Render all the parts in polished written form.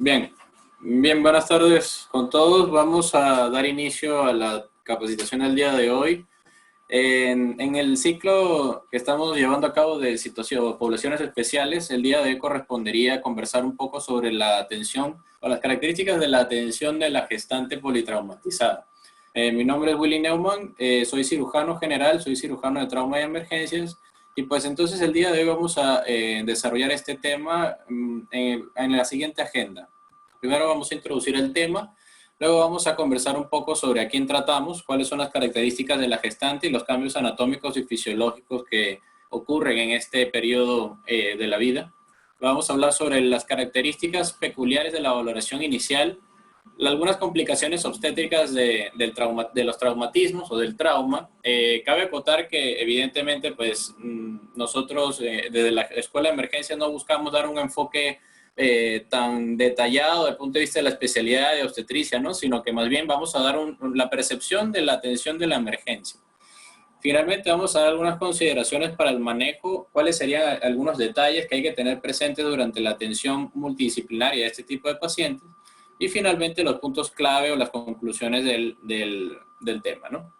Bien, bien, buenas tardes con todos. Vamos a dar inicio a la capacitación del día de hoy. En el ciclo que estamos llevando a cabo de situación, poblaciones especiales, el día de hoy correspondería a conversar un poco sobre la atención o las características de la atención de la gestante politraumatizada. Mi nombre es Willy Neumann, soy cirujano general, soy cirujano de trauma y emergencias. Y pues entonces el día de hoy vamos a desarrollar este tema en la siguiente agenda. Primero vamos a introducir el tema, luego vamos a conversar un poco sobre a quién tratamos, cuáles son las características de la gestante y los cambios anatómicos y fisiológicos que ocurren en este periodo de la vida. Vamos a hablar sobre las características peculiares de la valoración inicial, algunas complicaciones obstétricas de los traumatismos o del trauma. Cabe acotar que evidentemente pues nosotros desde la Escuela de Emergencia no buscamos dar un enfoque tan detallado desde el punto de vista de la especialidad de obstetricia, ¿no? Sino que más bien vamos a dar la percepción de la atención de la emergencia. Finalmente vamos a dar algunas consideraciones para el manejo, cuáles serían algunos detalles que hay que tener presentes durante la atención multidisciplinaria de este tipo de pacientes y finalmente los puntos clave o las conclusiones del tema, ¿no?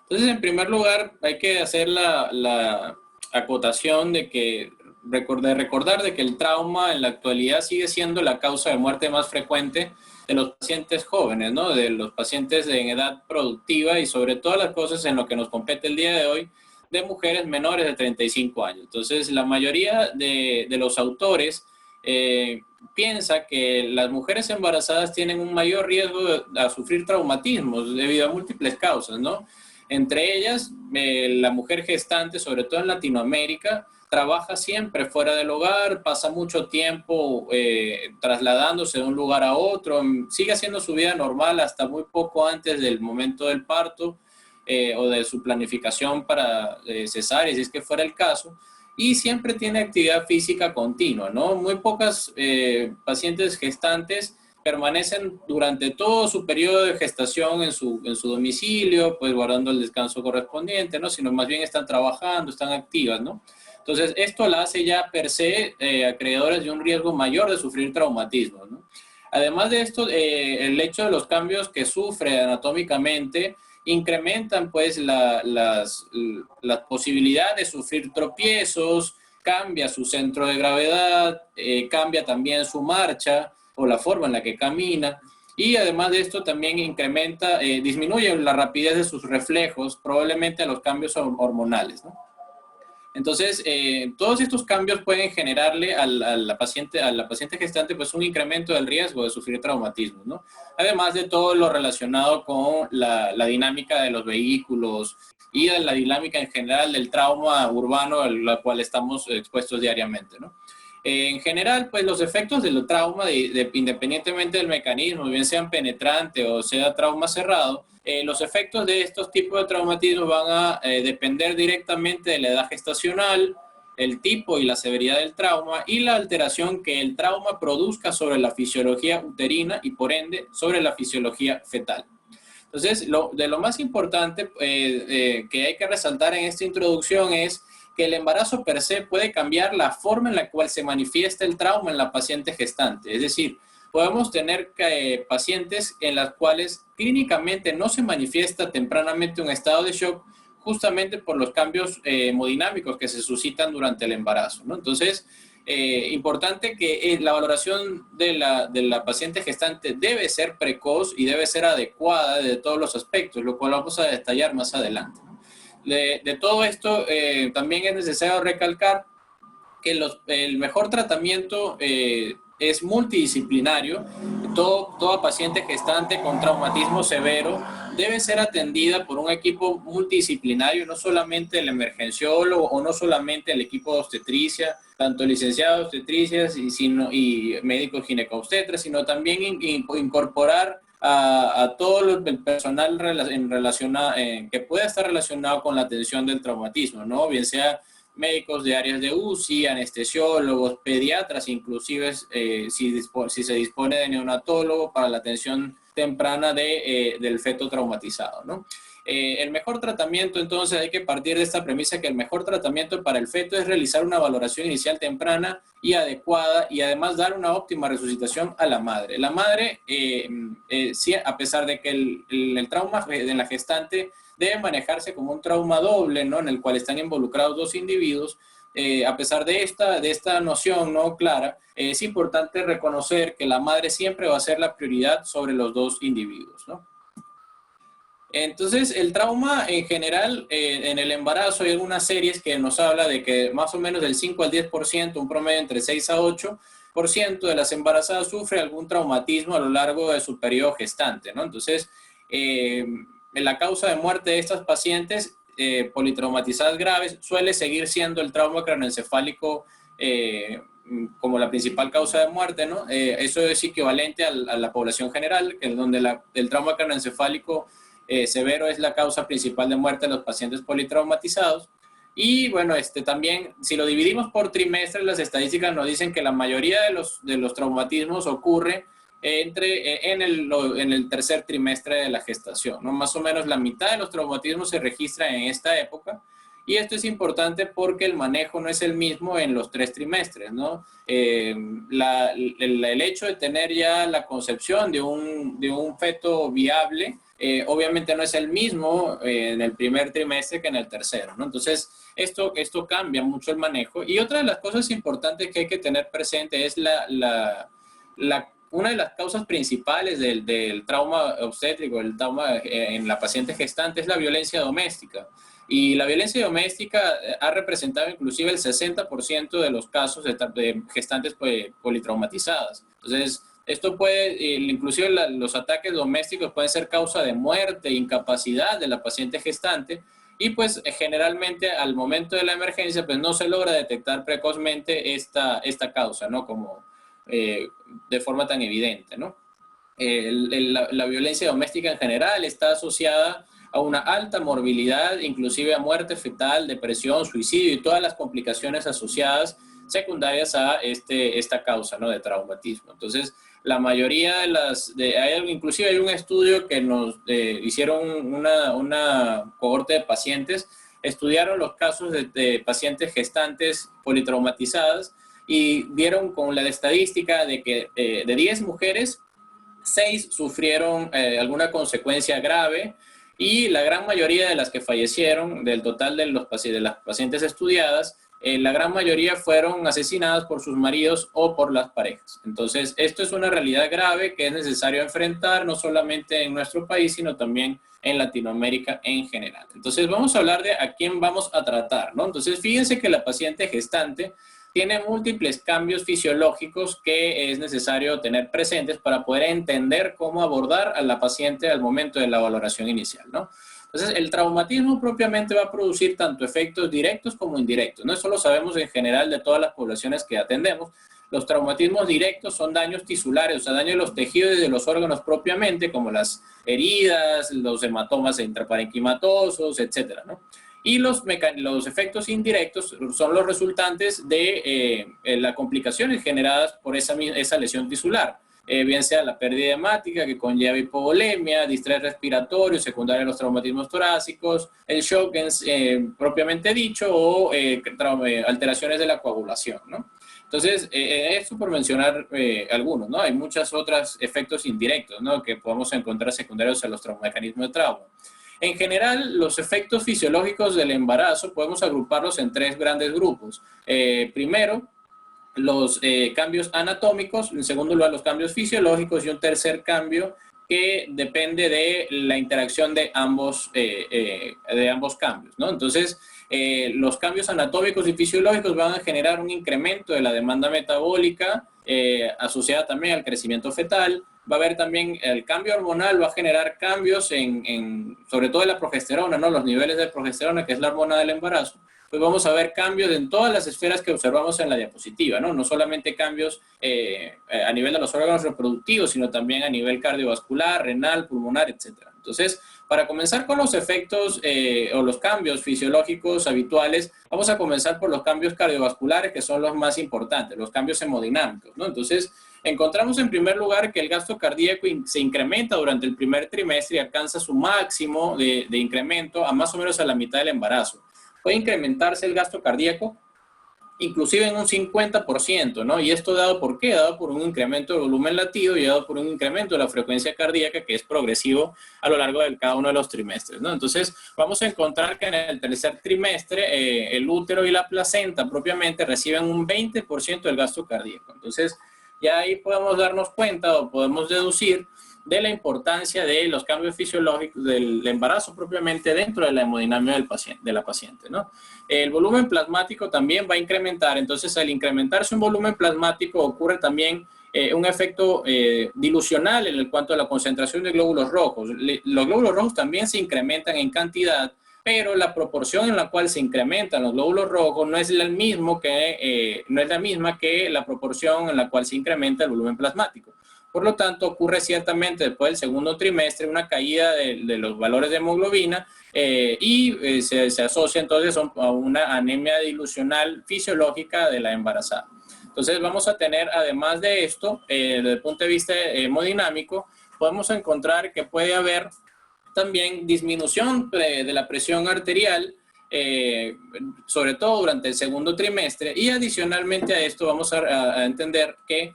Entonces, en primer lugar, hay que hacer la acotación de que recordar de que el trauma en la actualidad sigue siendo la causa de muerte más frecuente de los pacientes jóvenes, ¿no? De los pacientes en edad productiva y sobre todas las cosas en lo que nos compete el día de hoy, de mujeres menores de 35 años. Entonces, la mayoría de los autores piensa que las mujeres embarazadas tienen un mayor riesgo a sufrir traumatismos debido a múltiples causas, ¿no? Entre ellas, la mujer gestante, sobre todo en Latinoamérica, trabaja siempre fuera del hogar, pasa mucho tiempo trasladándose de un lugar a otro, sigue haciendo su vida normal hasta muy poco antes del momento del parto o de su planificación para cesárea, si es que fuera el caso, y siempre tiene actividad física continua, ¿no? Muy pocas pacientes gestantes permanecen durante todo su periodo de gestación en su domicilio, pues guardando el descanso correspondiente, ¿no? Sino más bien están trabajando, están activas, ¿no? Entonces, esto la hace ya per se acreedores de un riesgo mayor de sufrir traumatismos, ¿no? Además de esto, el hecho de los cambios que sufre anatómicamente incrementan pues la posibilidad de sufrir tropiezos, cambia su centro de gravedad, cambia también su marcha o la forma en la que camina. Y además de esto también incrementa, disminuye la rapidez de sus reflejos, probablemente a los cambios hormonales, ¿no? Entonces, todos estos cambios pueden generarle a la paciente gestante pues un incremento del riesgo de sufrir traumatismos, ¿no? Además de todo lo relacionado con la dinámica de los vehículos y de la dinámica en general del trauma urbano al cual estamos expuestos diariamente, ¿no? En general, pues los efectos del trauma, independientemente del mecanismo, bien sean penetrante o sea trauma cerrado, los efectos de estos tipos de traumatismos van a depender directamente de la edad gestacional, el tipo y la severidad del trauma y la alteración que el trauma produzca sobre la fisiología uterina y por ende sobre la fisiología fetal. Entonces, de lo más importante que hay que resaltar en esta introducción es que el embarazo per se puede cambiar la forma en la cual se manifiesta el trauma en la paciente gestante. Es decir, podemos tener pacientes en las cuales clínicamente no se manifiesta tempranamente un estado de shock justamente por los cambios hemodinámicos que se suscitan durante el embarazo, ¿no? Entonces, importante que la valoración de la paciente gestante debe ser precoz y debe ser adecuada de todos los aspectos, lo cual vamos a detallar más adelante. De todo esto, también es necesario recalcar que el mejor tratamiento es multidisciplinario. Toda paciente gestante con traumatismo severo debe ser atendida por un equipo multidisciplinario, no solamente el emergenciólogo o no solamente el equipo de obstetricia, tanto licenciados obstetricias y médicos ginecobstetras, sino también incorporar a todo el personal que pueda estar relacionado con la atención del traumatismo, ¿no? Bien sea médicos de áreas de UCI, anestesiólogos, pediatras, inclusive si se dispone de neonatólogo para la atención temprana del feto traumatizado, ¿no? El mejor tratamiento, entonces, hay que partir de esta premisa que el mejor tratamiento para el feto es realizar una valoración inicial temprana y adecuada y además dar una óptima resucitación a la madre. La madre, sí, a pesar de que el trauma de la gestante debe manejarse como un trauma doble, ¿no? En el cual están involucrados dos individuos, a pesar de esta noción no clara, es importante reconocer que la madre siempre va a ser la prioridad sobre los dos individuos, ¿no? Entonces, el trauma en general, en el embarazo hay algunas series que nos habla de que más o menos del 5 al 10%, un promedio entre 6 a 8% de las embarazadas sufre algún traumatismo a lo largo de su periodo gestante, ¿no? Entonces, la causa de muerte de estas pacientes politraumatizadas graves suele seguir siendo el trauma craneoencefálico como la principal causa de muerte, ¿no? Eso es equivalente a la población general, que es donde el trauma craneoencefálico severo es la causa principal de muerte de los pacientes politraumatizados. Y bueno, también, si lo dividimos por trimestres, las estadísticas nos dicen que la mayoría de los traumatismos ocurre en el tercer trimestre de la gestación, ¿no? Más o menos la mitad de los traumatismos se registran en esta época. Y esto es importante porque el manejo no es el mismo en los 3 trimestres, ¿no? El hecho de tener ya la concepción de un feto viable, obviamente no es el mismo en el primer trimestre que en el tercero, ¿no? Entonces, esto cambia mucho el manejo. Y otra de las cosas importantes que hay que tener presente es una de las causas principales del trauma obstétrico, el trauma en la paciente gestante, es la violencia doméstica. Y la violencia doméstica ha representado inclusive el 60% de los casos de gestantes politraumatizadas. Entonces, esto inclusive los ataques domésticos pueden ser causa de muerte, incapacidad de la paciente gestante, y pues generalmente al momento de la emergencia pues no se logra detectar precozmente esta causa, ¿no? Como de forma tan evidente, ¿no? La violencia doméstica en general está asociada a una alta morbilidad, inclusive a muerte fetal, depresión, suicidio y todas las complicaciones asociadas secundarias a esta causa, ¿no? De traumatismo. Entonces, la mayoría inclusive hay un estudio que nos hicieron una cohorte de pacientes, estudiaron los casos de pacientes gestantes politraumatizadas y dieron con la estadística de que de 10 mujeres, 6 sufrieron alguna consecuencia grave, y la gran mayoría de las que fallecieron, del total de las pacientes estudiadas, la gran mayoría fueron asesinadas por sus maridos o por las parejas. Entonces, esto es una realidad grave que es necesario enfrentar, no solamente en nuestro país, sino también en Latinoamérica en general. Entonces, vamos a hablar de a quién vamos a tratar, ¿no? Entonces, fíjense que la paciente gestante tiene múltiples cambios fisiológicos que es necesario tener presentes para poder entender cómo abordar a la paciente al momento de la valoración inicial, ¿no? Entonces, el traumatismo propiamente va a producir tanto efectos directos como indirectos, ¿no? Eso lo sabemos en general de todas las poblaciones que atendemos. Los traumatismos directos son daños tisulares, o sea, daño de los tejidos y de los órganos propiamente, como las heridas, los hematomas intraparenquimatosos, etcétera, ¿no? Y los efectos indirectos son los resultantes de las complicaciones generadas por esa lesión tisular, bien sea la pérdida hemática que conlleva hipovolemia, distrés respiratorio, secundario a los traumatismos torácicos, el shock propiamente dicho o alteraciones de la coagulación, ¿no? Entonces, esto por mencionar algunos, ¿no? Hay muchos otros efectos indirectos, ¿no? Que podemos encontrar secundarios a los mecanismos de trauma. En general, los efectos fisiológicos del embarazo podemos agruparlos en 3 grandes grupos. Primero, los cambios anatómicos, en segundo lugar, los cambios fisiológicos, y un tercer cambio que depende de la interacción de ambos cambios, ¿no? Entonces, los cambios anatómicos y fisiológicos van a generar un incremento de la demanda metabólica asociada también al crecimiento fetal. Va a haber también el cambio hormonal, va a generar cambios sobre todo en la progesterona, ¿no? Los niveles de progesterona, que es la hormona del embarazo. Pues vamos a ver cambios en todas las esferas que observamos en la diapositiva, ¿no? No solamente cambios a nivel de los órganos reproductivos, sino también a nivel cardiovascular, renal, pulmonar, etc. Entonces, para comenzar con los efectos o los cambios fisiológicos habituales, vamos a comenzar por los cambios cardiovasculares, que son los más importantes, los cambios hemodinámicos, ¿no? Entonces, encontramos en primer lugar que el gasto cardíaco se incrementa durante el primer trimestre y alcanza su máximo de incremento a más o menos a la mitad del embarazo. Puede incrementarse el gasto cardíaco inclusive en un 50%, ¿no? Y esto dado por qué? Dado por un incremento del volumen latido y dado por un incremento de la frecuencia cardíaca que es progresivo a lo largo de cada uno de los trimestres, ¿no? Entonces, vamos a encontrar que en el tercer trimestre el útero y la placenta propiamente reciben un 20% del gasto cardíaco. Entonces, ya ahí podemos darnos cuenta o podemos deducir de la importancia de los cambios fisiológicos del embarazo propiamente dentro de la hemodinamia de la paciente, ¿no? El volumen plasmático también va a incrementar, entonces al incrementarse un volumen plasmático ocurre también un efecto dilucional en el cuanto a la concentración de glóbulos rojos. Los glóbulos rojos también se incrementan en cantidad, pero la proporción en la cual se incrementan los glóbulos rojos no es la misma que la proporción en la cual se incrementa el volumen plasmático. Por lo tanto, ocurre ciertamente después del segundo trimestre una caída de los valores de hemoglobina se asocia entonces a una anemia dilucional fisiológica de la embarazada. Entonces vamos a tener, además de esto, desde el punto de vista hemodinámico, podemos encontrar que puede haber también disminución de la presión arterial, sobre todo durante el segundo trimestre, y adicionalmente a esto vamos a entender que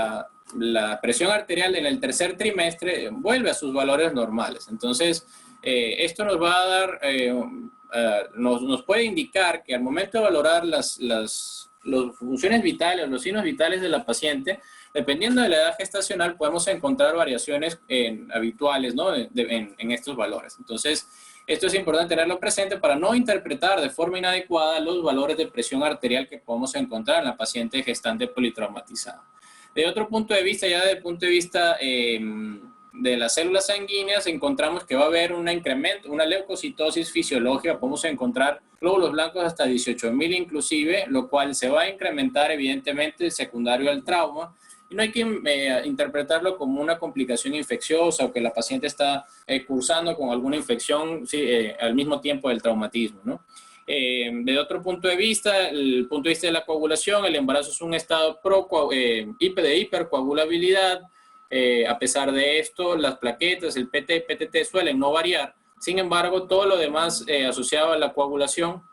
la presión arterial en el tercer trimestre vuelve a sus valores normales. Entonces, esto nos va a dar, nos puede indicar que al momento de valorar las funciones vitales, los signos vitales de la paciente, dependiendo de la edad gestacional, podemos encontrar variaciones habituales, ¿no? en estos valores. Entonces, esto es importante tenerlo presente para no interpretar de forma inadecuada los valores de presión arterial que podemos encontrar en la paciente gestante politraumatizada. De otro punto de vista, ya desde el punto de vista de las células sanguíneas, encontramos que va a haber un incremento, una leucocitosis fisiológica, podemos encontrar glóbulos blancos hasta 18.000 inclusive, lo cual se va a incrementar evidentemente secundario al trauma. Y no hay que interpretarlo como una complicación infecciosa o que la paciente está cursando con alguna infección al mismo tiempo del traumatismo, ¿no? De otro punto de vista, el punto de vista de la coagulación, el embarazo es un estado de hipercoagulabilidad. A pesar de esto, las plaquetas, el PT y PTT suelen no variar. Sin embargo, todo lo demás asociado a la coagulación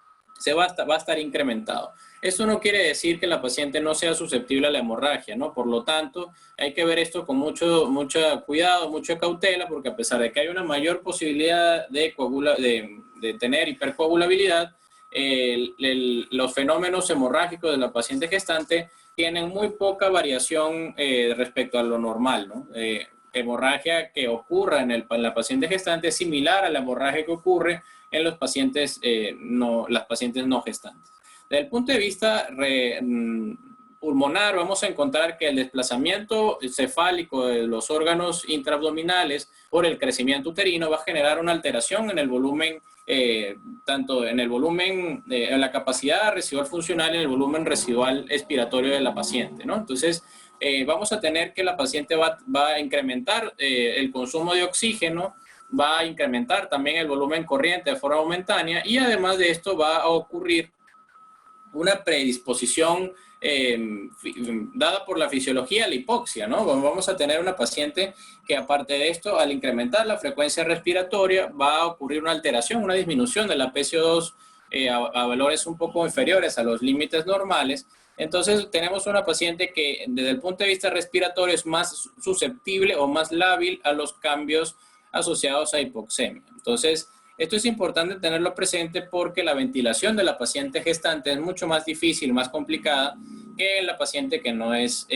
va a estar incrementado. Esto no quiere decir que la paciente no sea susceptible a la hemorragia, ¿no? Por lo tanto, hay que ver esto con mucho cuidado, mucha cautela, porque a pesar de que hay una mayor posibilidad de tener hipercoagulabilidad, los fenómenos hemorrágicos de la paciente gestante tienen muy poca variación respecto a lo normal, ¿no? Hemorragia que ocurra en la paciente gestante es similar a la hemorragia que ocurre en los pacientes, las pacientes no gestantes. Desde el punto de vista pulmonar, vamos a encontrar que el desplazamiento cefálico de los órganos intraabdominales por el crecimiento uterino va a generar una alteración en el volumen, tanto en el volumen, en la capacidad residual funcional y en el volumen residual expiratorio de la paciente, ¿no? Entonces, vamos a tener que la paciente va a incrementar el consumo de oxígeno, va a incrementar también el volumen corriente de forma momentánea y además de esto va a ocurrir una predisposición dada por la fisiología a la hipoxia, ¿no? Vamos a tener una paciente que aparte de esto, al incrementar la frecuencia respiratoria, va a ocurrir una alteración, una disminución de la PCO2 a valores un poco inferiores a los límites normales. Entonces tenemos una paciente que desde el punto de vista respiratorio es más susceptible o más lábil a los cambios asociados a hipoxemia. Entonces, esto es importante tenerlo presente porque la ventilación de la paciente gestante es mucho más difícil, más complicada que en la paciente que no es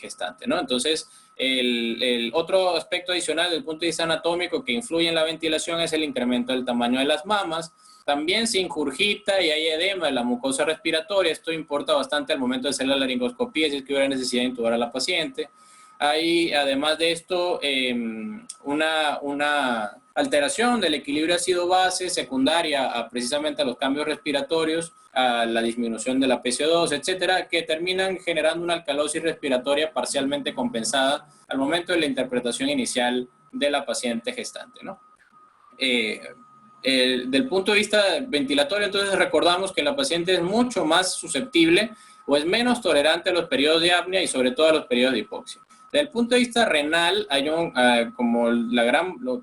gestante, ¿no? Entonces, el otro aspecto adicional desde el punto de vista anatómico que influye en la ventilación es el incremento del tamaño de las mamas. También se ingurgita y hay edema de la mucosa respiratoria. Esto importa bastante al momento de hacer la laringoscopía si es que hubiera necesidad de intubar a la paciente. Hay, además de esto, una alteración del equilibrio ácido-base secundaria precisamente a los cambios respiratorios, a la disminución de la PCO2, etcétera, que terminan generando una alcalosis respiratoria parcialmente compensada al momento de la interpretación inicial de la paciente gestante, ¿no? Del punto de vista ventilatorio, entonces recordamos que la paciente es mucho más susceptible o es menos tolerante a los periodos de apnea y sobre todo a los periodos de hipoxia. Desde el punto de vista renal, hay como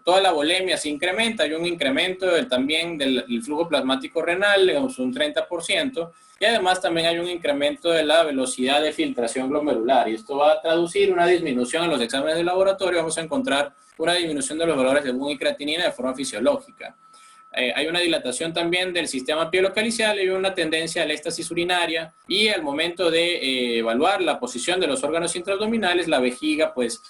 toda la volemia se incrementa, hay un incremento también del flujo plasmático renal, digamos un 30%, y además también hay un incremento de la velocidad de filtración glomerular, y esto va a traducir una disminución en los exámenes de laboratorio. Vamos a encontrar una disminución de los valores de BUN y creatinina de forma fisiológica. Hay una dilatación también del sistema pielocalicial y una tendencia a la éstasis urinaria, y al momento de evaluar la posición de los órganos intraabdominales, la vejiga, pues,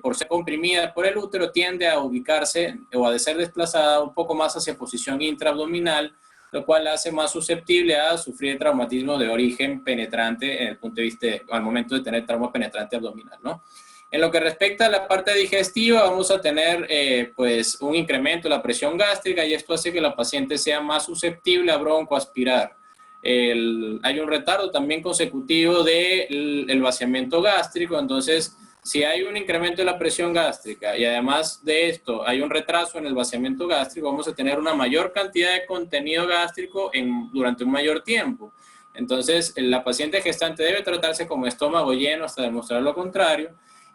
por ser comprimida por el útero, tiende a ubicarse o a ser desplazada un poco más hacia posición intraabdominal, lo cual la hace más susceptible a sufrir traumatismo de origen penetrante en el punto de vista, al momento de tener trauma penetrante abdominal, ¿no? En lo que respecta a la parte digestiva, vamos a tener pues un incremento de la presión gástrica, y esto hace que la paciente sea más susceptible a broncoaspirar. Hay un retardo también consecutivo del vaciamiento gástrico. Entonces, si hay un incremento de la presión gástrica y además de esto hay un retraso en el vaciamiento gástrico, vamos a tener una mayor cantidad de contenido gástrico durante un mayor tiempo. Entonces, la paciente gestante debe tratarse como estómago lleno hasta demostrar lo contrario.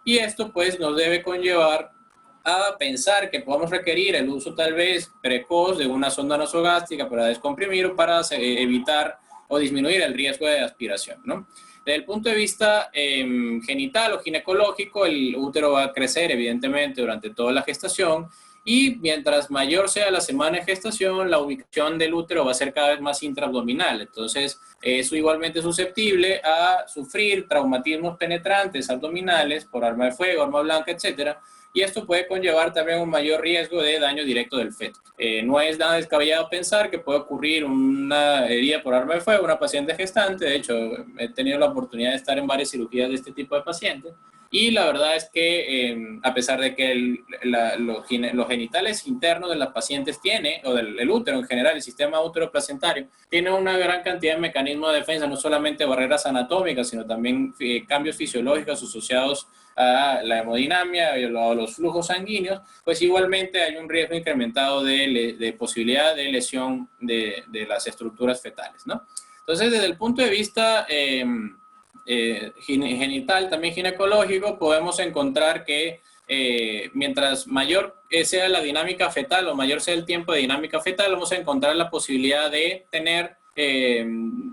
Y esto pues nos debe conllevar a pensar que podemos requerir el uso tal vez precoz de una sonda nasogástrica para descomprimir o para evitar o disminuir el riesgo de aspiración, ¿no? Desde el punto de vista genital o ginecológico, el útero va a crecer evidentemente durante toda la gestación, y mientras mayor sea la semana de gestación, la ubicación del útero va a ser cada vez más intraabdominal. Entonces, eso igualmente es susceptible a sufrir traumatismos penetrantes abdominales por arma de fuego, arma blanca, etcétera. Y esto puede conllevar también un mayor riesgo de daño directo del feto. No es nada descabellado pensar que puede ocurrir una herida por arma de fuego en una paciente gestante. De hecho, he tenido la oportunidad de estar en varias cirugías de este tipo de pacientes. Y la verdad es que a pesar de que los genitales internos de las pacientes o del útero en general, el sistema útero-placentario, tiene una gran cantidad de mecanismos de defensa, no solamente barreras anatómicas, sino también cambios fisiológicos asociados a la hemodinamia y a los flujos sanguíneos, pues igualmente hay un riesgo incrementado de posibilidad de lesión de las estructuras fetales, ¿no? Entonces, desde el punto de vista genital, también ginecológico, podemos encontrar que mientras mayor sea la dinámica fetal o mayor sea el tiempo de dinámica fetal, vamos a encontrar la posibilidad de tener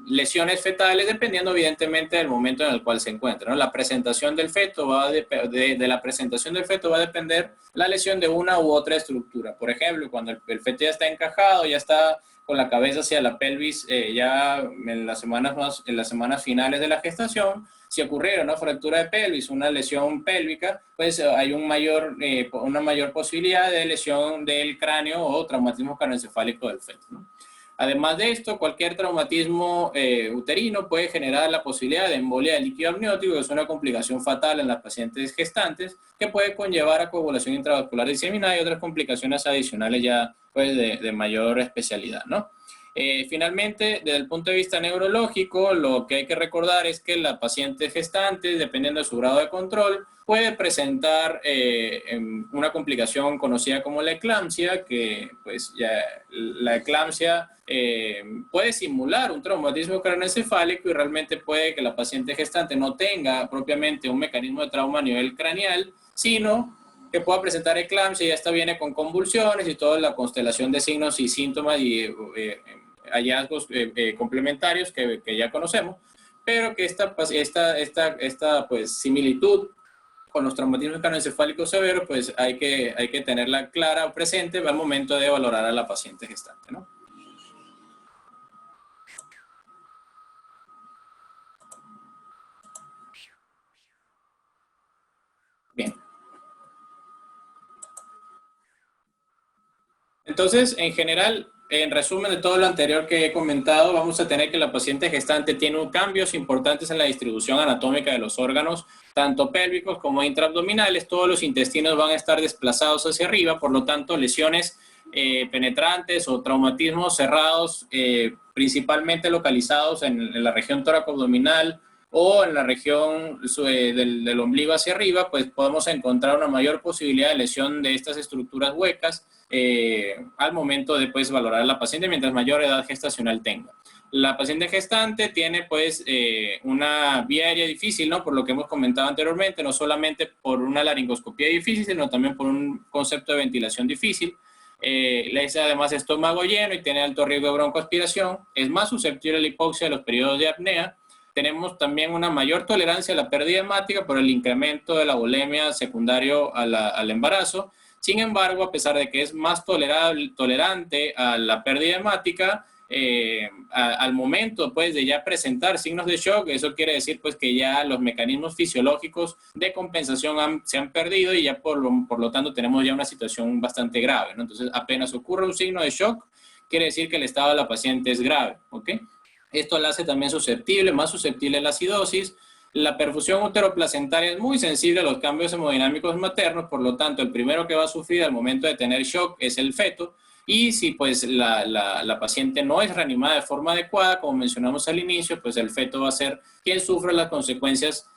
lesiones fetales, dependiendo evidentemente del momento en el cual se encuentra, ¿no? La presentación del feto de la presentación del feto va a depender la lesión de una u otra estructura. Por ejemplo, cuando el feto ya está encajado, ya está con la cabeza hacia la pelvis, ya en las semanas finales de la gestación, si ocurriera una fractura de pelvis, una lesión pélvica, pues hay una mayor posibilidad de lesión del cráneo o traumatismo craneoencefálico del feto, ¿no? Además de esto, cualquier traumatismo uterino puede generar la posibilidad de embolia de líquido amniótico, que es una complicación fatal en las pacientes gestantes, que puede conllevar a coagulación intravascular diseminada y otras complicaciones adicionales ya pues, de mayor especialidad, ¿no? Finalmente, desde el punto de vista neurológico, lo que hay que recordar es que la paciente gestante, dependiendo de su grado de control, puede presentar una complicación conocida como la eclampsia, que pues ya la eclampsia puede simular un traumatismo craneoencefálico, y realmente puede que la paciente gestante no tenga propiamente un mecanismo de trauma a nivel craneal, sino que pueda presentar eclampsia, y esta viene con convulsiones y toda la constelación de signos y síntomas y hallazgos complementarios que ya conocemos, pero que esta pues, similitud con los traumatismos craneoencefálicos severos, pues hay que tenerla clara o presente al momento de valorar a la paciente gestante, ¿no? Bien. Entonces, en general, en resumen de todo lo anterior que he comentado, vamos a tener que la paciente gestante tiene cambios importantes en la distribución anatómica de los órganos, tanto pélvicos como intraabdominales. Todos los intestinos van a estar desplazados hacia arriba, por lo tanto, lesiones penetrantes o traumatismos cerrados, principalmente localizados en la región tóraco-abdominal, o en la región del ombligo hacia arriba, pues podemos encontrar una mayor posibilidad de lesión de estas estructuras huecas al momento de pues, valorar a la paciente mientras mayor edad gestacional tenga. La paciente gestante tiene pues una vía aérea difícil, ¿no? Por lo que hemos comentado anteriormente, no solamente por una laringoscopía difícil, sino también por un concepto de ventilación difícil. Le dice además estómago lleno y tiene alto riesgo de broncoaspiración. Es más susceptible a la hipoxia de los periodos de apnea. Tenemos también una mayor tolerancia a la pérdida hemática por el incremento de la volemia secundario al embarazo. Sin embargo, a pesar de que es más tolerante a la pérdida hemática, al momento pues de ya presentar signos de shock, eso quiere decir pues que ya los mecanismos fisiológicos de compensación se han perdido y ya por lo tanto tenemos ya una situación bastante grave, ¿no? Entonces apenas ocurre un signo de shock, quiere decir que el estado de la paciente es grave, ¿ok? Esto la hace también susceptible, más susceptible a la acidosis. La perfusión uteroplacentaria es muy sensible a los cambios hemodinámicos maternos, por lo tanto el primero que va a sufrir al momento de tener shock es el feto. Y si pues la paciente no es reanimada de forma adecuada, como mencionamos al inicio, pues el feto va a ser quien sufre las consecuencias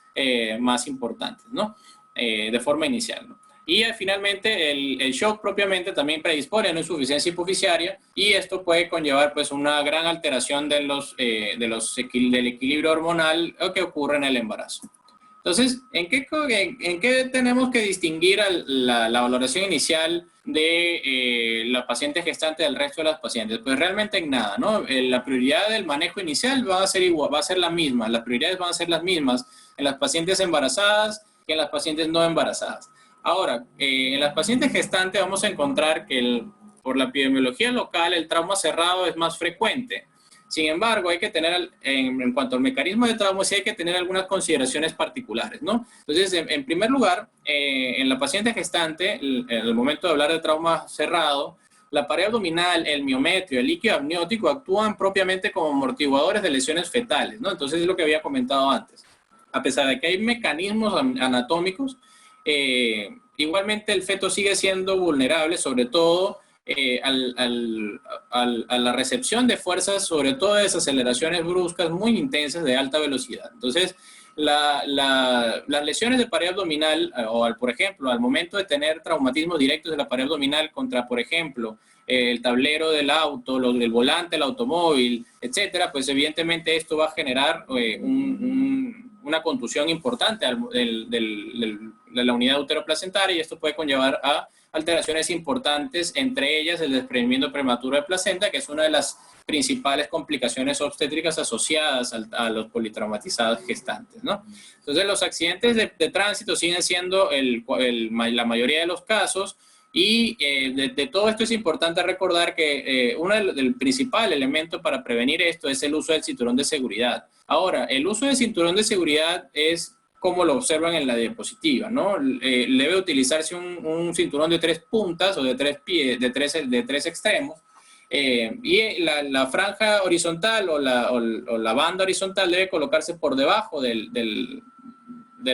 más importantes, ¿no? De forma inicial, ¿no? Y finalmente el shock propiamente también predispone a una insuficiencia hipofisiaria y esto puede conllevar pues una gran alteración del equilibrio hormonal que ocurre en el embarazo. Entonces, ¿en qué tenemos que distinguir la valoración inicial de la paciente gestante del resto de las pacientes? Pues realmente en nada, ¿no? La prioridad del manejo inicial va a ser igual, va a ser la misma, las prioridades van a ser las mismas en las pacientes embarazadas que en las pacientes no embarazadas. Ahora, en las pacientes gestantes vamos a encontrar que por la epidemiología local el trauma cerrado es más frecuente. Sin embargo, hay que tener, en cuanto al mecanismo de trauma, sí hay que tener algunas consideraciones particulares, ¿no? Entonces, en primer lugar, en la paciente gestante, en el momento de hablar de trauma cerrado, la pared abdominal, el miometrio, el líquido amniótico actúan propiamente como amortiguadores de lesiones fetales, ¿no? Entonces, es lo que había comentado antes. A pesar de que hay mecanismos anatómicos, igualmente el feto sigue siendo vulnerable, sobre todo a la recepción de fuerzas, sobre todo de desaceleraciones bruscas muy intensas de alta velocidad. Entonces, las lesiones de pared abdominal, por ejemplo, al momento de tener traumatismos directos de la pared abdominal contra, por ejemplo, el tablero del auto, el volante del automóvil, etcétera, pues evidentemente esto va a generar una contusión importante de la unidad uteroplacentaria y esto puede conllevar a alteraciones importantes, entre ellas el desprendimiento prematuro de placenta, que es una de las principales complicaciones obstétricas asociadas a los politraumatizados gestantes, ¿no? Entonces, los accidentes de tránsito siguen siendo la mayoría de los casos y de todo esto es importante recordar que el principal elemento para prevenir esto es el uso del cinturón de seguridad. Ahora, el uso del cinturón de seguridad es como lo observan en la diapositiva, ¿no? Debe utilizarse un cinturón de 3 puntas o de 3 pies, de tres extremos. Y la franja horizontal o la banda horizontal debe colocarse por debajo del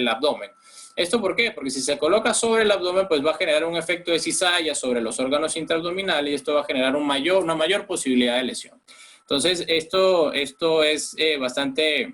abdomen. ¿Esto por qué? Porque si se coloca sobre el abdomen, pues va a generar un efecto de cizalla sobre los órganos intraabdominales y esto va a generar una mayor posibilidad de lesión. Entonces, esto es bastante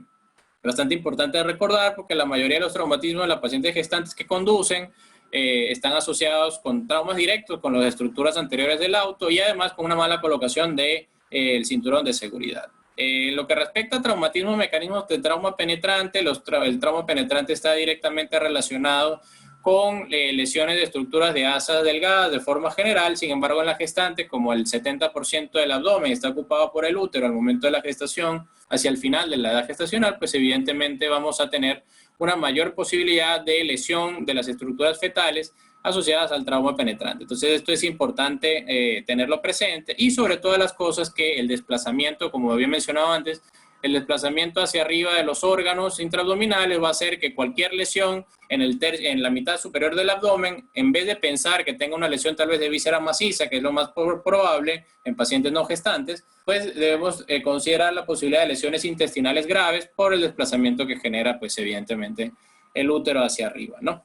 importante de recordar porque la mayoría de los traumatismos de las pacientes gestantes que conducen están asociados con traumas directos con las estructuras anteriores del auto y además con una mala colocación del cinturón de seguridad. Lo que respecta a traumatismo, mecanismos de trauma penetrante, el trauma penetrante está directamente relacionado con lesiones de estructuras de asas delgadas de forma general. Sin embargo, en la gestante, como el 70% del abdomen está ocupado por el útero al momento de la gestación, hacia el final de la edad gestacional, pues evidentemente vamos a tener una mayor posibilidad de lesión de las estructuras fetales asociadas al trauma penetrante. Entonces, esto es importante tenerlo presente y sobre todas las cosas que el desplazamiento, como había mencionado antes, el desplazamiento hacia arriba de los órganos intraabdominales va a hacer que cualquier lesión en la mitad superior del abdomen, en vez de pensar que tenga una lesión tal vez de víscera maciza, que es lo más probable en pacientes no gestantes, pues debemos considerar la posibilidad de lesiones intestinales graves por el desplazamiento que genera, pues evidentemente, el útero hacia arriba, ¿no?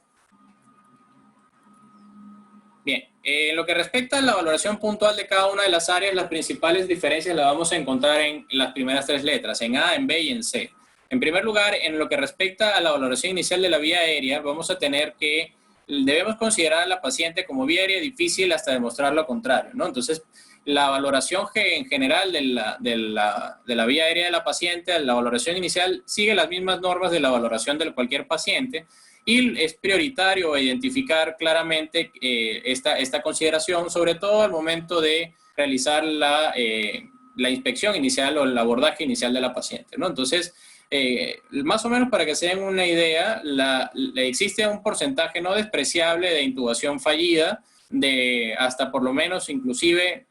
Bien, en lo que respecta a la valoración puntual de cada una de las áreas, las principales diferencias las vamos a encontrar en las primeras 3 letras, en A, en B y en C. En primer lugar, en lo que respecta a la valoración inicial de la vía aérea, vamos a tener que debemos considerar a la paciente como vía aérea difícil hasta demostrar lo contrario, ¿no? Entonces, la valoración en general de la vía aérea de la paciente, la valoración inicial, sigue las mismas normas de la valoración de cualquier paciente y es prioritario identificar claramente esta consideración, sobre todo al momento de realizar la inspección inicial o el abordaje inicial de la paciente, ¿no? Entonces, más o menos para que se den una idea, existe un porcentaje no despreciable de intubación fallida, de hasta por lo menos inclusive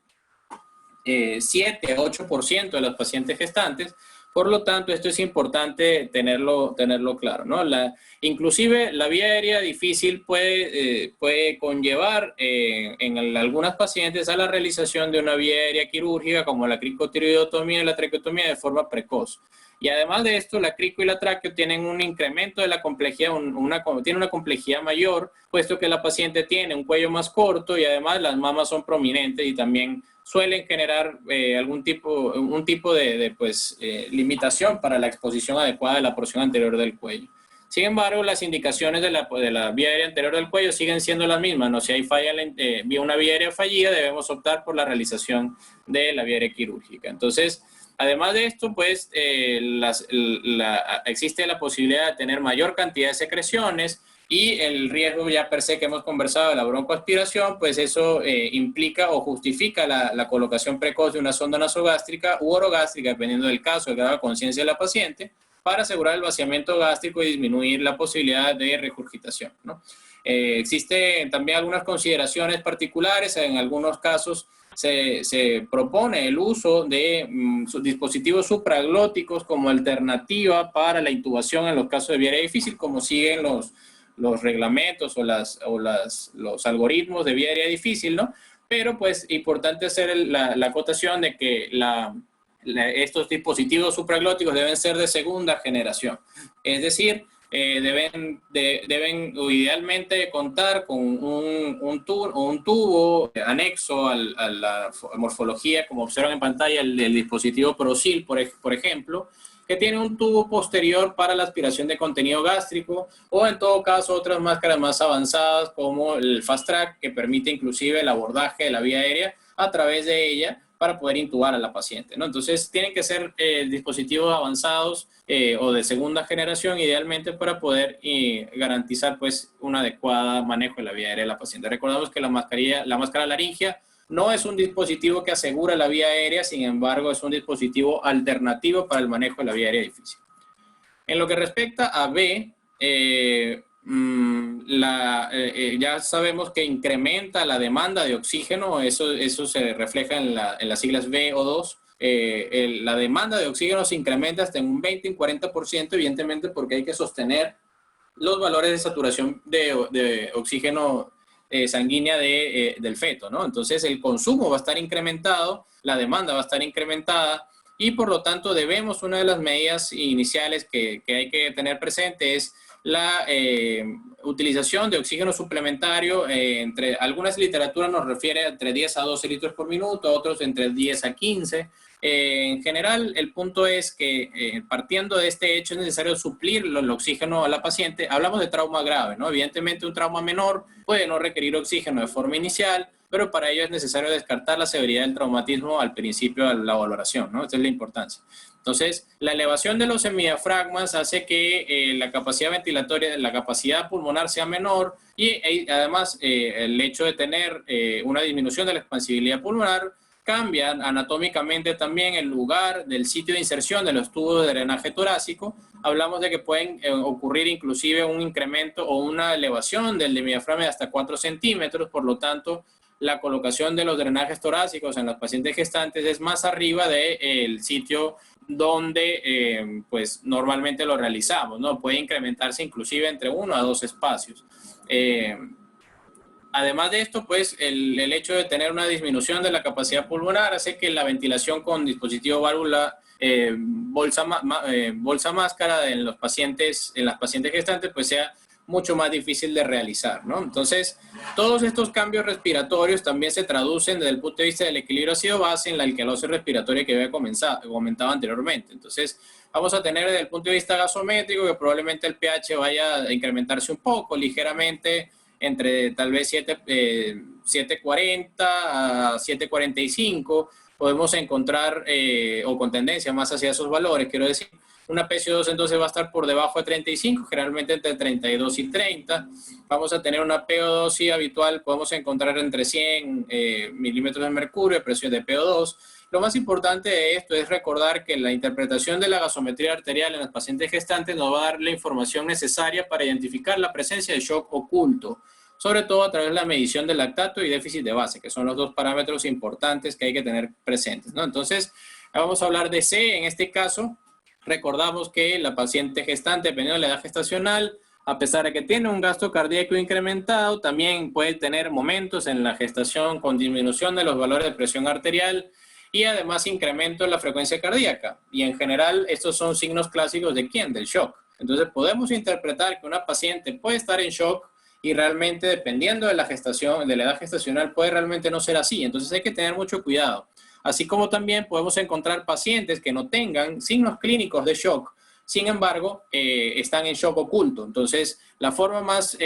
7 a 8% de los pacientes gestantes. Por lo tanto, esto es importante tenerlo claro, ¿no? Inclusive la vía aérea difícil puede conllevar en algunas pacientes a la realización de una vía aérea quirúrgica como la cricotiroidotomía y la traqueotomía de forma precoz. Y además de esto, la crico y la tráqueo tienen un incremento de la complejidad, tiene una complejidad mayor, puesto que la paciente tiene un cuello más corto y además las mamas son prominentes y también suelen generar un tipo de limitación para la exposición adecuada de la porción anterior del cuello. Sin embargo, las indicaciones de la vía aérea anterior del cuello siguen siendo las mismas, ¿no? Si hay una vía aérea fallida, debemos optar por la realización de la vía aérea quirúrgica. Entonces, además de esto, pues existe la posibilidad de tener mayor cantidad de secreciones y el riesgo ya per se que hemos conversado de la broncoaspiración, pues eso implica o justifica la colocación precoz de una sonda nasogástrica u orogástrica, dependiendo del caso, del grado de conciencia de la paciente, para asegurar el vaciamiento gástrico y disminuir la posibilidad de regurgitación, ¿no? Existen también algunas consideraciones particulares. En algunos casos se propone el uso de dispositivos supraglóticos como alternativa para la intubación en los casos de vía aérea difícil, como siguen los reglamentos o los algoritmos de vía aérea difícil, ¿no? Pero pues importante hacer la acotación de que estos dispositivos supraglóticos deben ser de segunda generación. Es decir, deben idealmente contar con un tubo anexo a la morfología, como observan en pantalla, el dispositivo ProSeal, por ejemplo, que tiene un tubo posterior para la aspiración de contenido gástrico, o en todo caso otras máscaras más avanzadas como el Fast Track, que permite inclusive el abordaje de la vía aérea a través de ella para poder intubar a la paciente, ¿no? Entonces tienen que ser dispositivos avanzados o de segunda generación idealmente para poder garantizar pues un adecuado manejo de la vía aérea de la paciente. Recordamos que la máscara laringia no es un dispositivo que asegura la vía aérea, sin embargo es un dispositivo alternativo para el manejo de la vía aérea difícil. En lo que respecta a B, ya sabemos que incrementa la demanda de oxígeno, eso se refleja en las siglas VO2. La demanda de oxígeno se incrementa hasta en un 20 y 40%, evidentemente porque hay que sostener los valores de saturación de oxígeno sanguínea del feto, ¿no? Entonces el consumo va a estar incrementado, la demanda va a estar incrementada y por lo tanto una de las medidas iniciales que hay que tener presente es la utilización de oxígeno suplementario. Entre algunas literaturas nos refiere entre 10 a 12 litros por minuto, otros entre 10 a 15. En general, el punto es que partiendo de este hecho es necesario suplir el oxígeno a la paciente. Hablamos de trauma grave, ¿no? Evidentemente un trauma menor puede no requerir oxígeno de forma inicial, pero para ello es necesario descartar la severidad del traumatismo al principio de la valoración, ¿no? Esta es la importancia. Entonces, la elevación de los semidiafragmas hace que la capacidad ventilatoria, la capacidad pulmonar sea menor y además el hecho de tener una disminución de la expansibilidad pulmonar cambia anatómicamente también el lugar del sitio de inserción de los tubos de drenaje torácico. Hablamos de que pueden ocurrir inclusive un incremento o una elevación del diafragma de hasta 4 centímetros, por lo tanto, la colocación de los drenajes torácicos en los pacientes gestantes es más arriba del sitio donde pues normalmente lo realizamos, ¿no? Puede incrementarse inclusive entre 1 a 2 espacios. Además de esto, pues el hecho de tener una disminución de la capacidad pulmonar hace que la ventilación con dispositivo válvula bolsa máscara en las pacientes gestantes pues sea mucho más difícil de realizar, ¿no? Entonces, todos estos cambios respiratorios también se traducen desde el punto de vista del equilibrio ácido-base en la alcalosis respiratoria que había comentado anteriormente. Entonces, vamos a tener desde el punto de vista gasométrico que probablemente el pH vaya a incrementarse un poco, ligeramente, entre tal vez 740 a 745, podemos encontrar, o con tendencia más hacia esos valores, quiero decir, una PCO2 entonces va a estar por debajo de 35, generalmente entre 32 y 30. Vamos a tener una PO2 habitual, podemos encontrar entre 100 milímetros de mercurio, presión de PO2. Lo más importante de esto es recordar que la interpretación de la gasometría arterial en los pacientes gestantes nos va a dar la información necesaria para identificar la presencia de shock oculto, sobre todo a través de la medición del lactato y déficit de base, que son los dos parámetros importantes que hay que tener presentes, ¿no? Entonces, vamos a hablar de C en este caso. Recordamos que la paciente gestante, dependiendo de la edad gestacional, a pesar de que tiene un gasto cardíaco incrementado, también puede tener momentos en la gestación con disminución de los valores de presión arterial y además incremento en la frecuencia cardíaca. Y en general, estos son signos clásicos de ¿quién? Del shock. Entonces, podemos interpretar que una paciente puede estar en shock y realmente, dependiendo de la gestación, de la edad gestacional, puede realmente no ser así. Entonces, hay que tener mucho cuidado. Así como también podemos encontrar pacientes que no tengan signos clínicos de shock, sin embargo, están en shock oculto. Entonces, la forma más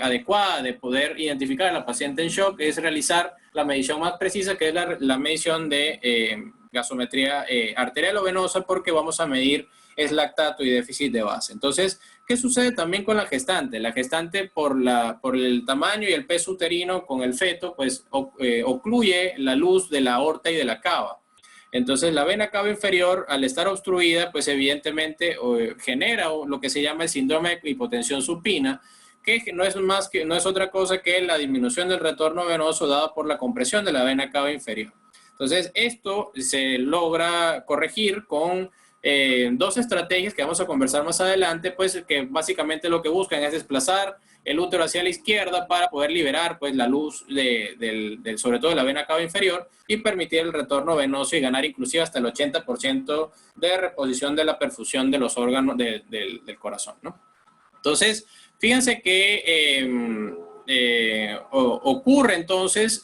adecuada de poder identificar a la paciente en shock es realizar la medición más precisa, que es la medición de gasometría arterial o venosa, porque vamos a medir es lactato y déficit de base. Entonces, ¿qué sucede también con la gestante? La gestante, por el tamaño y el peso uterino con el feto, pues ocluye la luz de la aorta y de la cava. Entonces, la vena cava inferior, al estar obstruida, pues evidentemente genera lo que se llama el síndrome de hipotensión supina, que no es otra cosa que la disminución del retorno venoso dada por la compresión de la vena cava inferior. Entonces, esto se logra corregir con dos estrategias que vamos a conversar más adelante, pues que básicamente lo que buscan es desplazar el útero hacia la izquierda para poder liberar pues la luz sobre todo de la vena cava inferior y permitir el retorno venoso y ganar inclusive hasta el 80% de reposición de la perfusión de los órganos del corazón, ¿no? Entonces, fíjense que ocurre entonces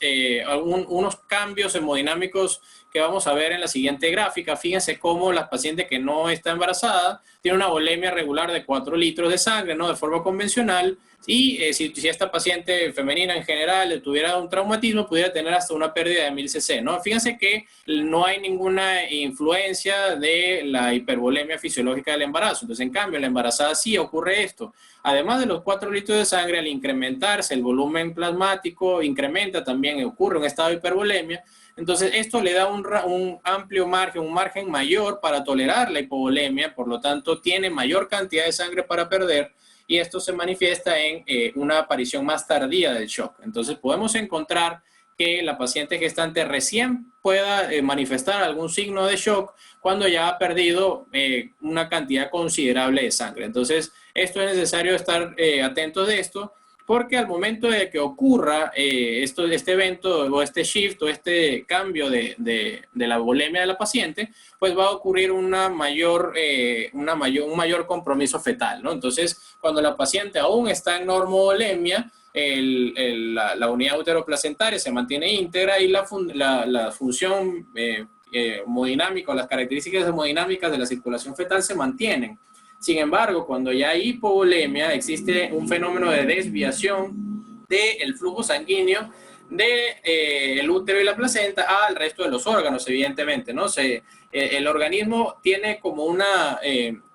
unos cambios hemodinámicos que vamos a ver en la siguiente gráfica. Fíjense cómo la paciente que no está embarazada tiene una volemia regular de 4 litros de sangre, ¿no? De forma convencional, y si esta paciente femenina en general tuviera un traumatismo, pudiera tener hasta una pérdida de 1000 cc, ¿no? Fíjense que no hay ninguna influencia de la hipervolemia fisiológica del embarazo. Entonces, en cambio, en la embarazada sí ocurre esto. Además de los 4 litros de sangre, al incrementarse el volumen plasmático, ocurre un estado de hipervolemia. Entonces, esto le da un amplio margen, un margen mayor para tolerar la hipovolemia, por lo tanto, tiene mayor cantidad de sangre para perder, y esto se manifiesta en una aparición más tardía del shock. Entonces, podemos encontrar que la paciente gestante recién pueda manifestar algún signo de shock cuando ya ha perdido una cantidad considerable de sangre. Entonces, esto es necesario estar atentos de esto, porque al momento de que ocurra este evento o este shift o este cambio de la volemia de la paciente, pues va a ocurrir un mayor compromiso fetal, ¿no? Entonces, cuando la paciente aún está en normovolemia, la unidad uteroplacentaria se mantiene íntegra y la función hemodinámica o las características hemodinámicas de la circulación fetal se mantienen. Sin embargo, cuando ya hay hipovolemia, existe un fenómeno de desviación del flujo sanguíneo del útero y la placenta al resto de los órganos, evidentemente, ¿no? El organismo tiene como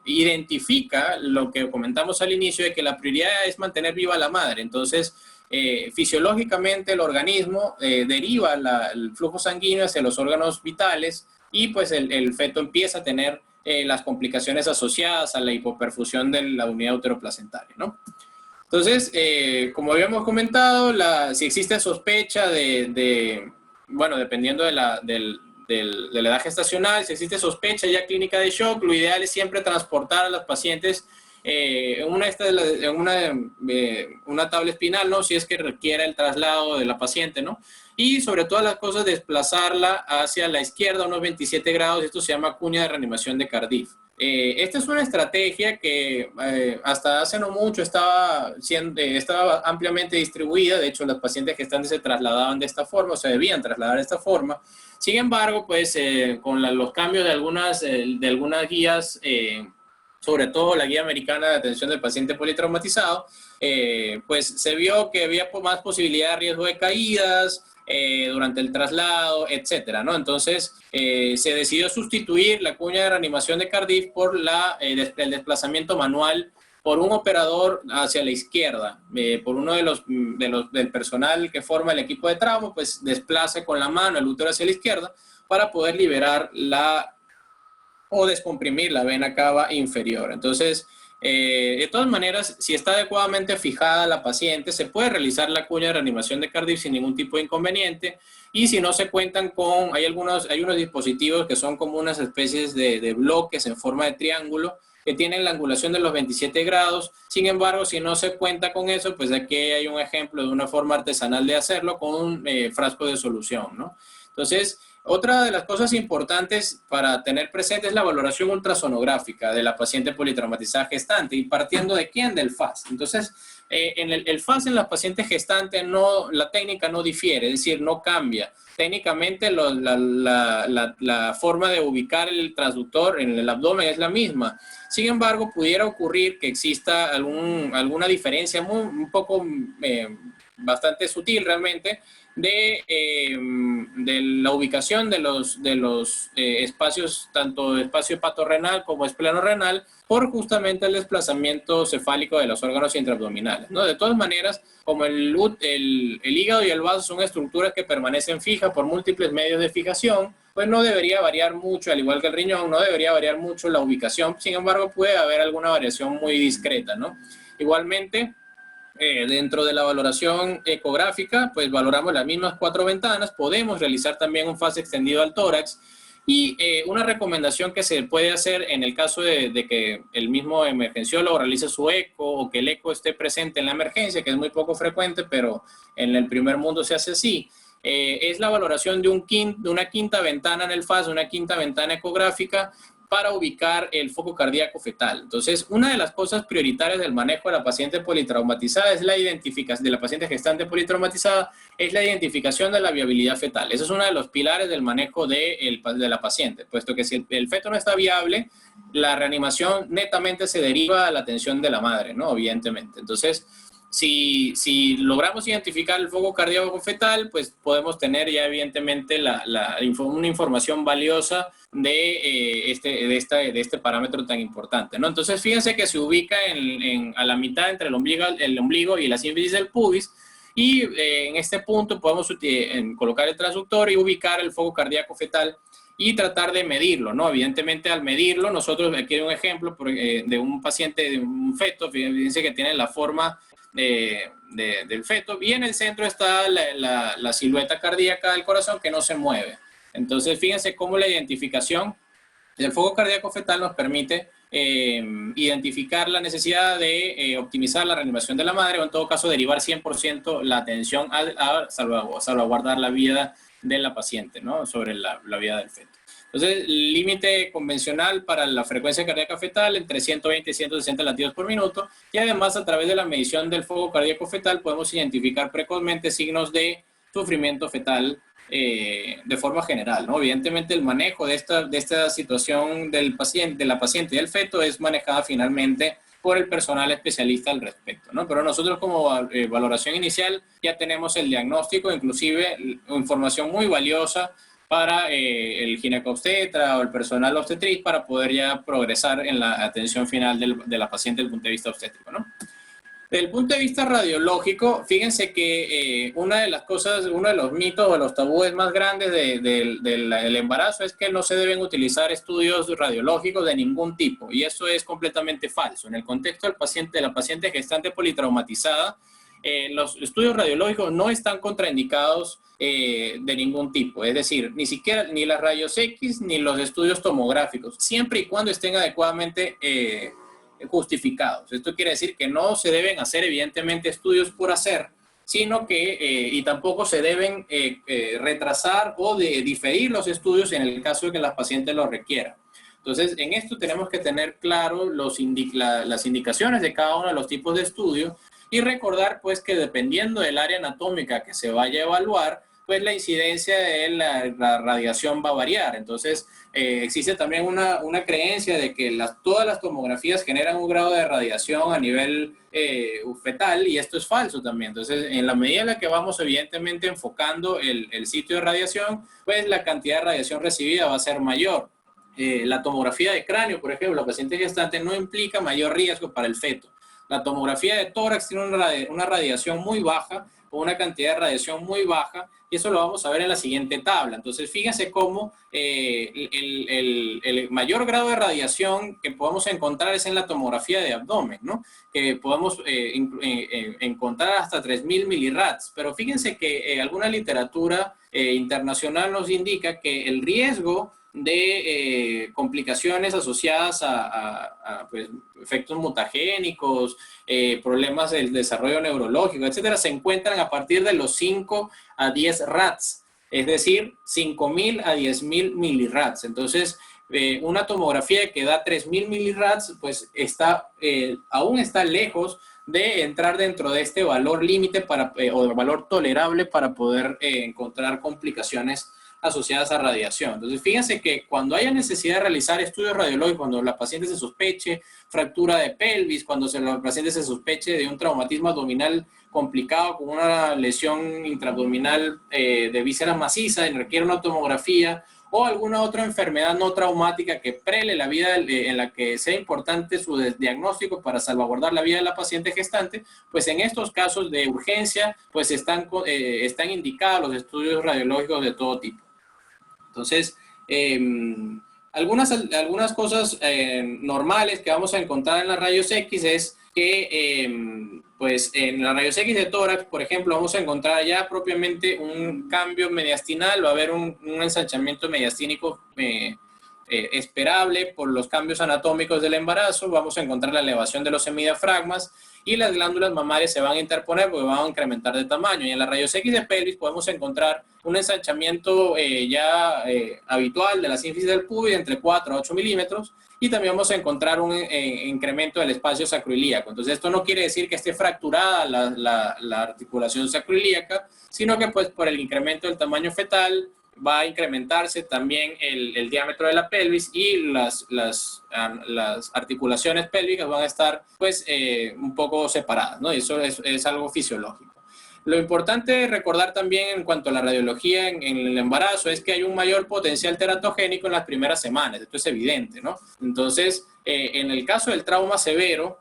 identifica lo que comentamos al inicio de que la prioridad es mantener viva a la madre. Entonces, fisiológicamente el organismo deriva el flujo sanguíneo hacia los órganos vitales y pues el feto empieza a tener las complicaciones asociadas a la hipoperfusión de la unidad uteroplacentaria, ¿no? Entonces, como habíamos comentado, si existe sospecha bueno, dependiendo de la edad gestacional, si existe sospecha ya clínica de shock, lo ideal es siempre transportar a las pacientes en una tabla espinal, ¿no? Si es que requiere el traslado de la paciente, ¿no? Y sobre todas las cosas, desplazarla hacia la izquierda a unos 27 grados. Esto se llama cuña de reanimación de Cardiff. Esta es una estrategia que hasta hace no mucho estaba ampliamente distribuida. De hecho, los pacientes gestantes se trasladaban de esta forma, o se debían trasladar de esta forma. Sin embargo, pues con los cambios de algunas guías, sobre todo la guía americana de atención del paciente politraumatizado, pues se vio que había más posibilidad de riesgo de caídas durante el traslado, etcétera, ¿no? Entonces, se decidió sustituir la cuña de reanimación de Cardiff por el desplazamiento manual por un operador hacia la izquierda, por uno del personal que forma el equipo de trauma, pues desplace con la mano el útero hacia la izquierda para poder liberar o descomprimir la vena cava inferior. Entonces, de todas maneras, si está adecuadamente fijada la paciente, se puede realizar la cuña de reanimación de Cardiff sin ningún tipo de inconveniente. Y si no se cuentan con, hay unos dispositivos que son como unas especies de bloques en forma de triángulo que tienen la angulación de los 27 grados. Sin embargo, si no se cuenta con eso, pues aquí hay un ejemplo de una forma artesanal de hacerlo con un frasco de solución, ¿no? Entonces, otra de las cosas importantes para tener presente es la valoración ultrasonográfica de la paciente politraumatizada gestante, y partiendo de quién, del FAS. Entonces, en el FAS en la paciente gestante la técnica no difiere, es decir, no cambia. Técnicamente la forma de ubicar el transductor en el abdomen es la misma. Sin embargo, pudiera ocurrir que exista alguna diferencia un poco bastante sutil realmente de la ubicación de los espacios, tanto espacio hepatorrenal como esplenorenal, por justamente el desplazamiento cefálico de los órganos intraabdominales, ¿no? De todas maneras, como el hígado y el vaso son estructuras que permanecen fijas por múltiples medios de fijación, pues no debería variar mucho, al igual que el riñón, no debería variar mucho la ubicación. Sin embargo, puede haber alguna variación muy discreta, ¿no? Igualmente, dentro de la valoración ecográfica, pues valoramos las mismas 4 ventanas. Podemos realizar también un FAS extendido al tórax. Y una recomendación que se puede hacer en el caso de que el mismo emergenciólogo realice su eco, o que el eco esté presente en la emergencia, que es muy poco frecuente, pero en el primer mundo se hace así, es la valoración de una quinta ventana en el FAS, una quinta ventana ecográfica, para ubicar el foco cardíaco fetal. Entonces, una de las cosas prioritarias del manejo de la paciente politraumatizada es la identificación de la paciente gestante politraumatizada, es la identificación de la viabilidad fetal. Ese es uno de los pilares del manejo de la paciente, puesto que si el feto no está viable, la reanimación netamente se deriva a la atención de la madre, ¿no? Evidentemente. Entonces, si logramos identificar el foco cardíaco fetal, pues podemos tener ya evidentemente una información valiosa de este parámetro tan importante, ¿no? Entonces, fíjense que se ubica a la mitad entre el ombligo y la sínfisis del pubis, y en este punto podemos colocar el transductor y ubicar el foco cardíaco fetal y tratar de medirlo, ¿no? Evidentemente, al medirlo, nosotros, aquí hay un ejemplo de un paciente, de un feto, fíjense que tiene la forma del feto, y en el centro está la silueta cardíaca del corazón que no se mueve. Entonces, fíjense cómo la identificación del foco cardíaco fetal nos permite identificar la necesidad de optimizar la reanimación de la madre, o en todo caso derivar 100% la atención a salvaguardar la vida de la paciente, ¿no? Sobre la vida del feto. Entonces, el límite convencional para la frecuencia cardíaca fetal entre 120 y 160 latidos por minuto, y además a través de la medición del foco cardíaco fetal podemos identificar precozmente signos de sufrimiento fetal de forma general, ¿no? Evidentemente, el manejo de esta situación de la paciente y del feto es manejada finalmente por el personal especialista al respecto, ¿no? Pero nosotros, como valoración inicial, ya tenemos el diagnóstico, inclusive información muy valiosa para el ginecobstetra o el personal obstetriz, para poder ya progresar en la atención final de la paciente desde el punto de vista obstétrico, ¿no? Desde el punto de vista radiológico, fíjense que una de las cosas, uno de los mitos o los tabúes más grandes del embarazo es que no se deben utilizar estudios radiológicos de ningún tipo, y eso es completamente falso. En el contexto de la paciente gestante politraumatizada, los estudios radiológicos no están contraindicados de ningún tipo, es decir, ni las rayos X ni los estudios tomográficos, siempre y cuando estén adecuadamente justificados. Esto quiere decir que no se deben hacer evidentemente estudios por hacer, sino que y tampoco se deben retrasar o diferir los estudios en el caso de que la paciente lo requiera. Entonces, en esto tenemos que tener claro las indicaciones de cada uno de los tipos de estudio y recordar pues que dependiendo del área anatómica que se vaya a evaluar, pues la incidencia de la radiación va a variar. Entonces, existe también una creencia de que todas las tomografías generan un grado de radiación a nivel fetal, y esto es falso también. Entonces, en la medida en la que vamos evidentemente enfocando el sitio de radiación, pues la cantidad de radiación recibida va a ser mayor. La tomografía de cráneo, por ejemplo, la paciente gestante no implica mayor riesgo para el feto. La tomografía de tórax tiene una radiación muy baja o una cantidad de radiación muy baja, y eso lo vamos a ver en la siguiente tabla. Entonces, fíjense cómo el mayor grado de radiación que podemos encontrar es en la tomografía de abdomen, ¿no? Que podemos encontrar hasta 3000 milirrads. Pero fíjense que alguna literatura internacional nos indica que el riesgo de complicaciones asociadas a pues, efectos mutagénicos, problemas del desarrollo neurológico, etcétera, se encuentran a partir de los 5 a 10 rads, es decir, 5000 a 10.000 milirads. Entonces, una tomografía que da 3000 milirads, pues aún está lejos de entrar dentro de este valor límite o de valor tolerable para poder encontrar complicaciones asociadas a radiación. Entonces, fíjense que cuando haya necesidad de realizar estudios radiológicos, cuando la paciente se sospeche fractura de pelvis, cuando la paciente se sospeche de un traumatismo abdominal complicado con una lesión intraabdominal de vísceras macizas y requiere una tomografía, o alguna otra enfermedad no traumática que prele la vida en la que sea importante su diagnóstico para salvaguardar la vida de la paciente gestante, pues en estos casos de urgencia, pues están indicados los estudios radiológicos de todo tipo. Entonces, algunas cosas normales que vamos a encontrar en las rayos X es que, pues en las rayos X de tórax, por ejemplo, vamos a encontrar ya propiamente un cambio mediastinal, va a haber un ensanchamiento mediastínico esperable por los cambios anatómicos del embarazo, vamos a encontrar la elevación de los semidiafragmas, y las glándulas mamarias se van a interponer porque van a incrementar de tamaño. Y en las rayos X de pelvis podemos encontrar un ensanchamiento habitual de la sínfisis del pubis entre 4 a 8 milímetros, y también vamos a encontrar un incremento del espacio sacroilíaco. Entonces, esto no quiere decir que esté fracturada la articulación sacroilíaca, sino que pues por el incremento del tamaño fetal va a incrementarse también el diámetro de la pelvis, y las articulaciones pélvicas van a estar pues un poco separadas, ¿no? Y eso es algo fisiológico. Lo importante recordar también en cuanto a la radiología en el embarazo es que hay un mayor potencial teratogénico en las primeras semanas. Esto es evidente, ¿no? Entonces, en el caso del trauma severo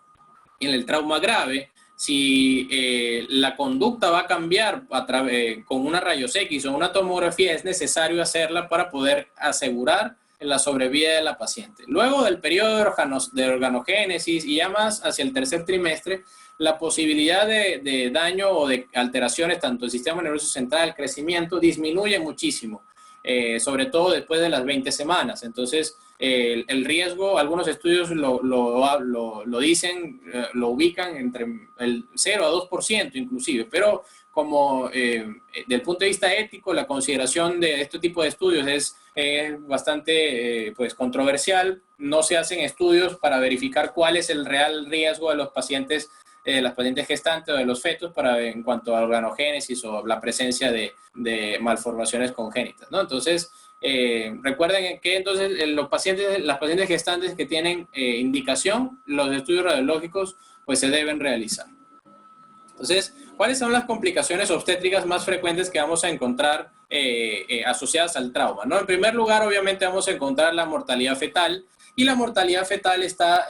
y en el trauma grave, si la conducta va a cambiar con una rayos X o una tomografía, es necesario hacerla para poder asegurar la sobrevida de la paciente. Luego del periodo de organogénesis y ya más hacia el tercer trimestre, la posibilidad de daño o de alteraciones tanto del sistema nervioso central, crecimiento, disminuye muchísimo, sobre todo después de las 20 semanas. Entonces, el riesgo, algunos estudios lo dicen, lo ubican entre el 0 a 2% inclusive, pero como del punto de vista ético, la consideración de este tipo de estudios es bastante pues controversial. No se hacen estudios para verificar cuál es el real riesgo de los pacientes, las pacientes gestantes o de los fetos en cuanto a organogénesis o la presencia de malformaciones congénitas, ¿no? Entonces, recuerden que entonces las pacientes gestantes que tienen indicación, los estudios radiológicos pues se deben realizar. Entonces, ¿cuáles son las complicaciones obstétricas más frecuentes que vamos a encontrar asociadas al trauma, ¿no? En primer lugar, obviamente vamos a encontrar la mortalidad fetal, y la mortalidad fetal está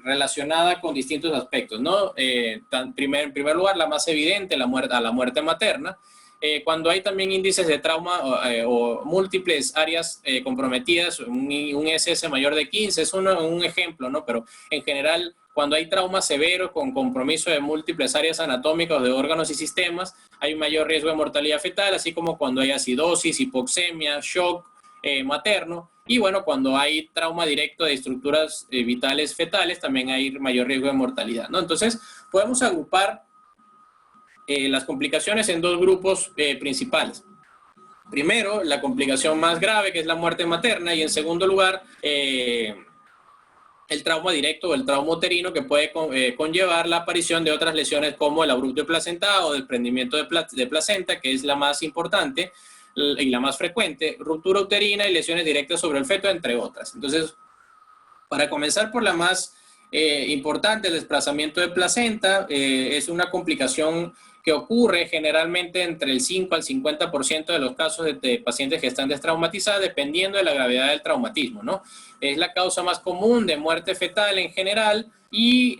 relacionada con distintos aspectos, ¿no? En primer lugar, la más evidente, la muerte materna. Cuando hay también índices de trauma o múltiples áreas comprometidas, un SS mayor de 15 es un ejemplo, ¿no? Pero en general, cuando hay trauma severo con compromiso de múltiples áreas anatómicas de órganos y sistemas, hay un mayor riesgo de mortalidad fetal, así como cuando hay acidosis, hipoxemia, shock materno. Y bueno, cuando hay trauma directo de estructuras vitales fetales, también hay mayor riesgo de mortalidad, ¿no? Entonces, podemos agrupar las complicaciones en dos grupos principales. Primero, la complicación más grave, que es la muerte materna, y en segundo lugar, el trauma directo o el trauma uterino, que puede conllevar la aparición de otras lesiones como el abrupto de placenta o desprendimiento de placenta, que es la más importante y la más frecuente, ruptura uterina y lesiones directas sobre el feto, entre otras. Entonces, para comenzar por la más importante, el desplazamiento de placenta es una complicación que ocurre generalmente entre el 5 al 50% de los casos de pacientes que están destraumatizados, dependiendo de la gravedad del traumatismo, ¿no? Es la causa más común de muerte fetal en general y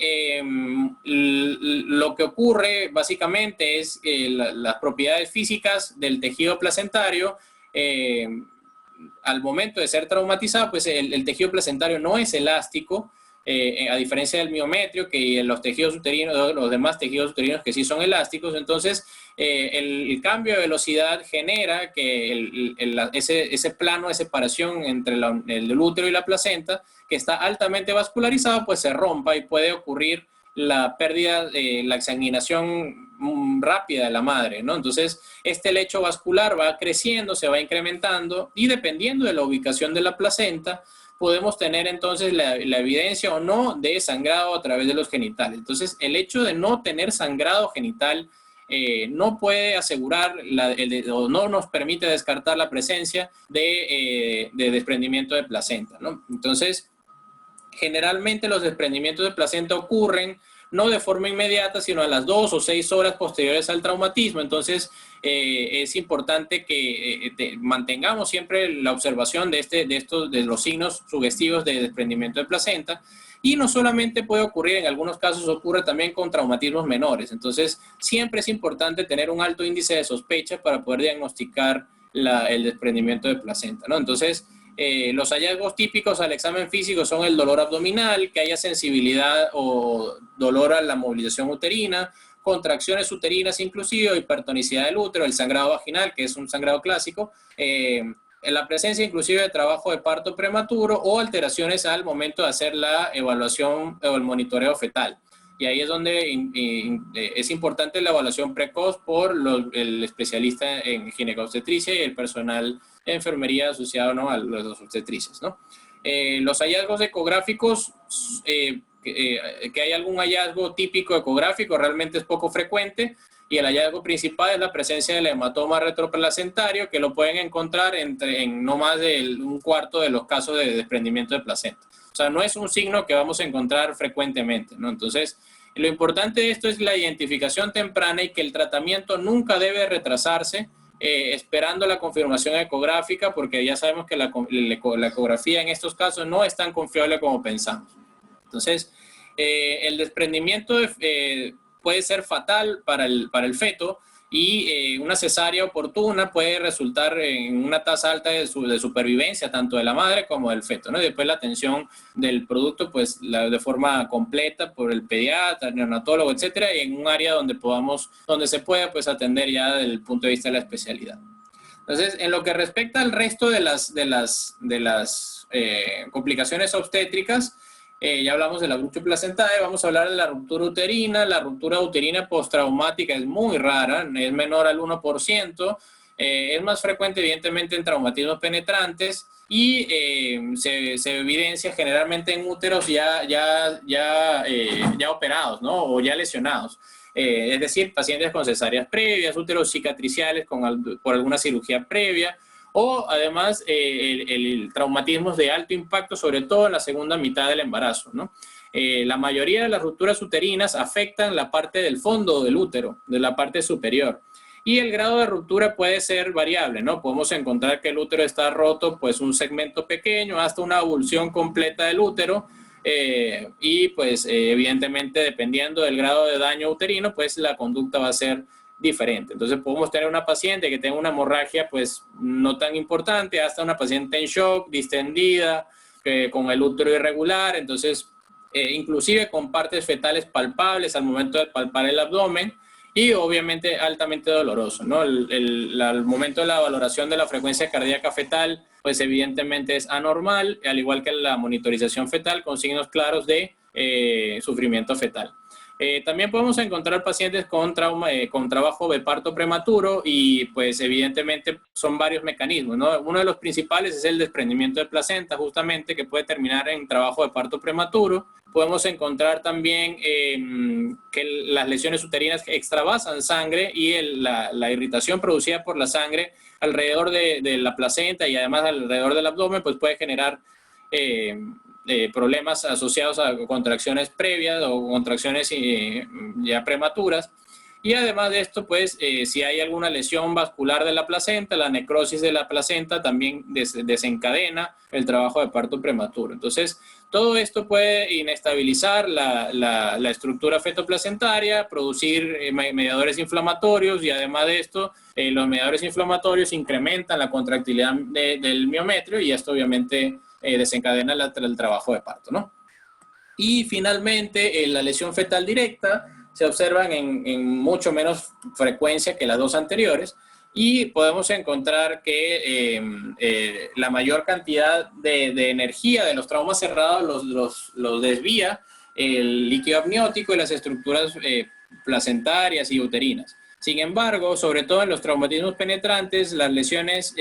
lo que ocurre básicamente es las propiedades físicas del tejido placentario. Al momento de ser traumatizado, pues el tejido placentario no es elástico, a diferencia del miometrio, que los tejidos uterinos, los demás tejidos uterinos que sí son elásticos. Entonces, el cambio de velocidad genera que ese plano de separación entre el útero y la placenta, que está altamente vascularizado, pues se rompa y puede ocurrir la pérdida, la exsanguinación rápida de la madre, ¿no? Entonces, este lecho vascular va creciendo, se va incrementando y dependiendo de la ubicación de la placenta, podemos tener entonces la evidencia o no de sangrado a través de los genitales. Entonces, el hecho de no tener sangrado genital no puede asegurar o no nos permite descartar la presencia de desprendimiento de placenta, ¿no? Entonces, generalmente los desprendimientos de placenta ocurren no de forma inmediata, sino a las 2 o 6 horas posteriores al traumatismo. Entonces, es importante que mantengamos siempre la observación de los signos sugestivos de desprendimiento de placenta. Y no solamente puede ocurrir, en algunos casos ocurre también con traumatismos menores. Entonces, siempre es importante tener un alto índice de sospecha para poder diagnosticar el desprendimiento de placenta, ¿no? Entonces, los hallazgos típicos al examen físico son el dolor abdominal, que haya sensibilidad o dolor a la movilización uterina, contracciones uterinas inclusive, hipertonicidad del útero, el sangrado vaginal, que es un sangrado clásico, en la presencia inclusive de trabajo de parto prematuro o alteraciones al momento de hacer la evaluación o el monitoreo fetal. Y ahí es donde es importante la evaluación precoz por el especialista en ginecobstetricia y el personal de enfermería asociado, ¿no?, a las obstetrices, ¿no? Los hallazgos ecográficos, que hay algún hallazgo típico ecográfico, realmente es poco frecuente, y el hallazgo principal es la presencia del hematoma retroplacentario, que lo pueden encontrar en no más de un cuarto de los casos de desprendimiento de placenta. O sea, no es un signo que vamos a encontrar frecuentemente, ¿no? Entonces, lo importante de esto es la identificación temprana y que el tratamiento nunca debe retrasarse esperando la confirmación ecográfica, porque ya sabemos que la ecografía en estos casos no es tan confiable como pensamos. Entonces, el desprendimiento puede ser fatal para el feto, y una cesárea oportuna puede resultar en una tasa alta de supervivencia tanto de la madre como del feto, ¿no? Y después la atención del producto, pues de forma completa por el pediatra, el neonatólogo, etcétera, y en un área donde se pueda pues atender ya desde el punto de vista de la especialidad. Entonces, en lo que respecta al resto de las complicaciones obstétricas, ya hablamos de la ruptura placentaria, vamos a hablar de la ruptura uterina. La ruptura uterina postraumática es muy rara, es menor al 1%, es más frecuente evidentemente en traumatismos penetrantes y se evidencia generalmente en úteros ya operados, ¿no?, o ya lesionados. Es decir, pacientes con cesáreas previas, úteros cicatriciales por alguna cirugía previa, o además el traumatismo de alto impacto, sobre todo en la segunda mitad del embarazo, ¿no? La mayoría de las rupturas uterinas afectan la parte del fondo del útero, de la parte superior. Y el grado de ruptura puede ser variable, ¿no? Podemos encontrar que el útero está roto, pues un segmento pequeño, hasta una avulsión completa del útero. Y pues evidentemente dependiendo del grado de daño uterino, pues la conducta va a ser diferente. Entonces podemos tener una paciente que tenga una hemorragia pues no tan importante, hasta una paciente en shock, distendida, con el útero irregular, entonces inclusive con partes fetales palpables al momento de palpar el abdomen, y obviamente altamente doloroso, ¿no? Al momento de la valoración de la frecuencia cardíaca fetal, pues evidentemente es anormal, al igual que la monitorización fetal con signos claros de sufrimiento fetal. También podemos encontrar pacientes con trauma, con trabajo de parto prematuro y pues evidentemente son varios mecanismos, ¿no? Uno de los principales es el desprendimiento de placenta, justamente, que puede terminar en trabajo de parto prematuro. Podemos encontrar también que las lesiones uterinas extravasan sangre y la irritación producida por la sangre alrededor de la placenta y además alrededor del abdomen pues puede generar problemas asociados a contracciones previas o contracciones ya prematuras. Y además de esto, pues, si hay alguna lesión vascular de la placenta, la necrosis de la placenta también desencadena el trabajo de parto prematuro. Entonces, todo esto puede inestabilizar la estructura fetoplacentaria, producir mediadores inflamatorios y además de esto, los mediadores inflamatorios incrementan la contractilidad del miometrio y esto obviamente desencadena el trabajo de parto, ¿no? Y finalmente, la lesión fetal directa se observan en mucho menos frecuencia que las dos anteriores y podemos encontrar que la mayor cantidad de energía de los traumas cerrados los desvía el líquido amniótico y las estructuras placentarias y uterinas. Sin embargo, sobre todo en los traumatismos penetrantes, las lesiones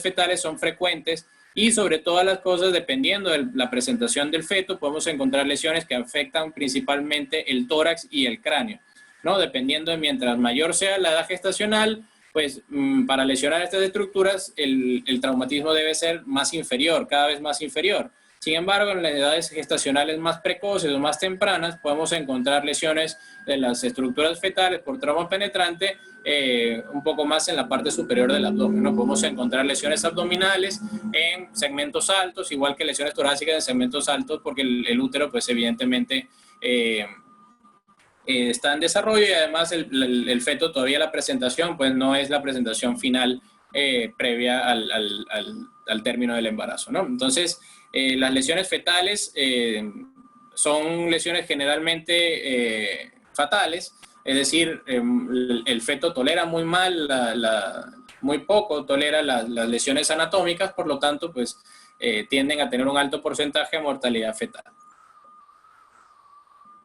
fetales son frecuentes y sobre todas las cosas, dependiendo de la presentación del feto, podemos encontrar lesiones que afectan principalmente el tórax y el cráneo, ¿no? Dependiendo de mientras mayor sea la edad gestacional, pues para lesionar estas estructuras el traumatismo debe ser más inferior, cada vez más inferior. Sin embargo, en las edades gestacionales más precoces o más tempranas podemos encontrar lesiones de las estructuras fetales por trauma penetrante un poco más en la parte superior del abdomen, ¿no? Podemos encontrar lesiones abdominales en segmentos altos, igual que lesiones torácicas en segmentos altos, porque el útero, pues evidentemente está en desarrollo y además el feto todavía la presentación, pues no es la presentación final previa al término del embarazo, ¿no? Entonces, las lesiones fetales son lesiones generalmente fatales, es decir, el feto tolera muy mal, muy poco tolera las lesiones anatómicas, por lo tanto, pues tienden a tener un alto porcentaje de mortalidad fetal.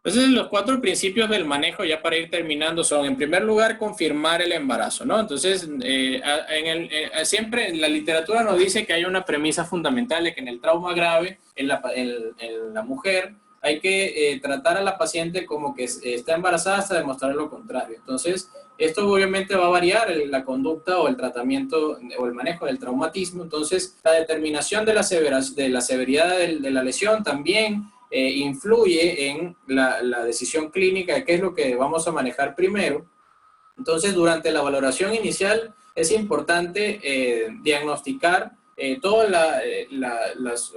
Entonces, los 4 principios del manejo, ya para ir terminando, son, en primer lugar, confirmar el embarazo, ¿no? Entonces, siempre en la literatura nos dice que hay una premisa fundamental de que en el trauma grave, en la mujer, hay que tratar a la paciente como que está embarazada hasta demostrar lo contrario. Entonces, esto obviamente va a variar la conducta o el tratamiento o el manejo del traumatismo. Entonces, la determinación de la severidad de la lesión también influye en la decisión clínica de qué es lo que vamos a manejar primero. Entonces, durante la valoración inicial es importante diagnosticar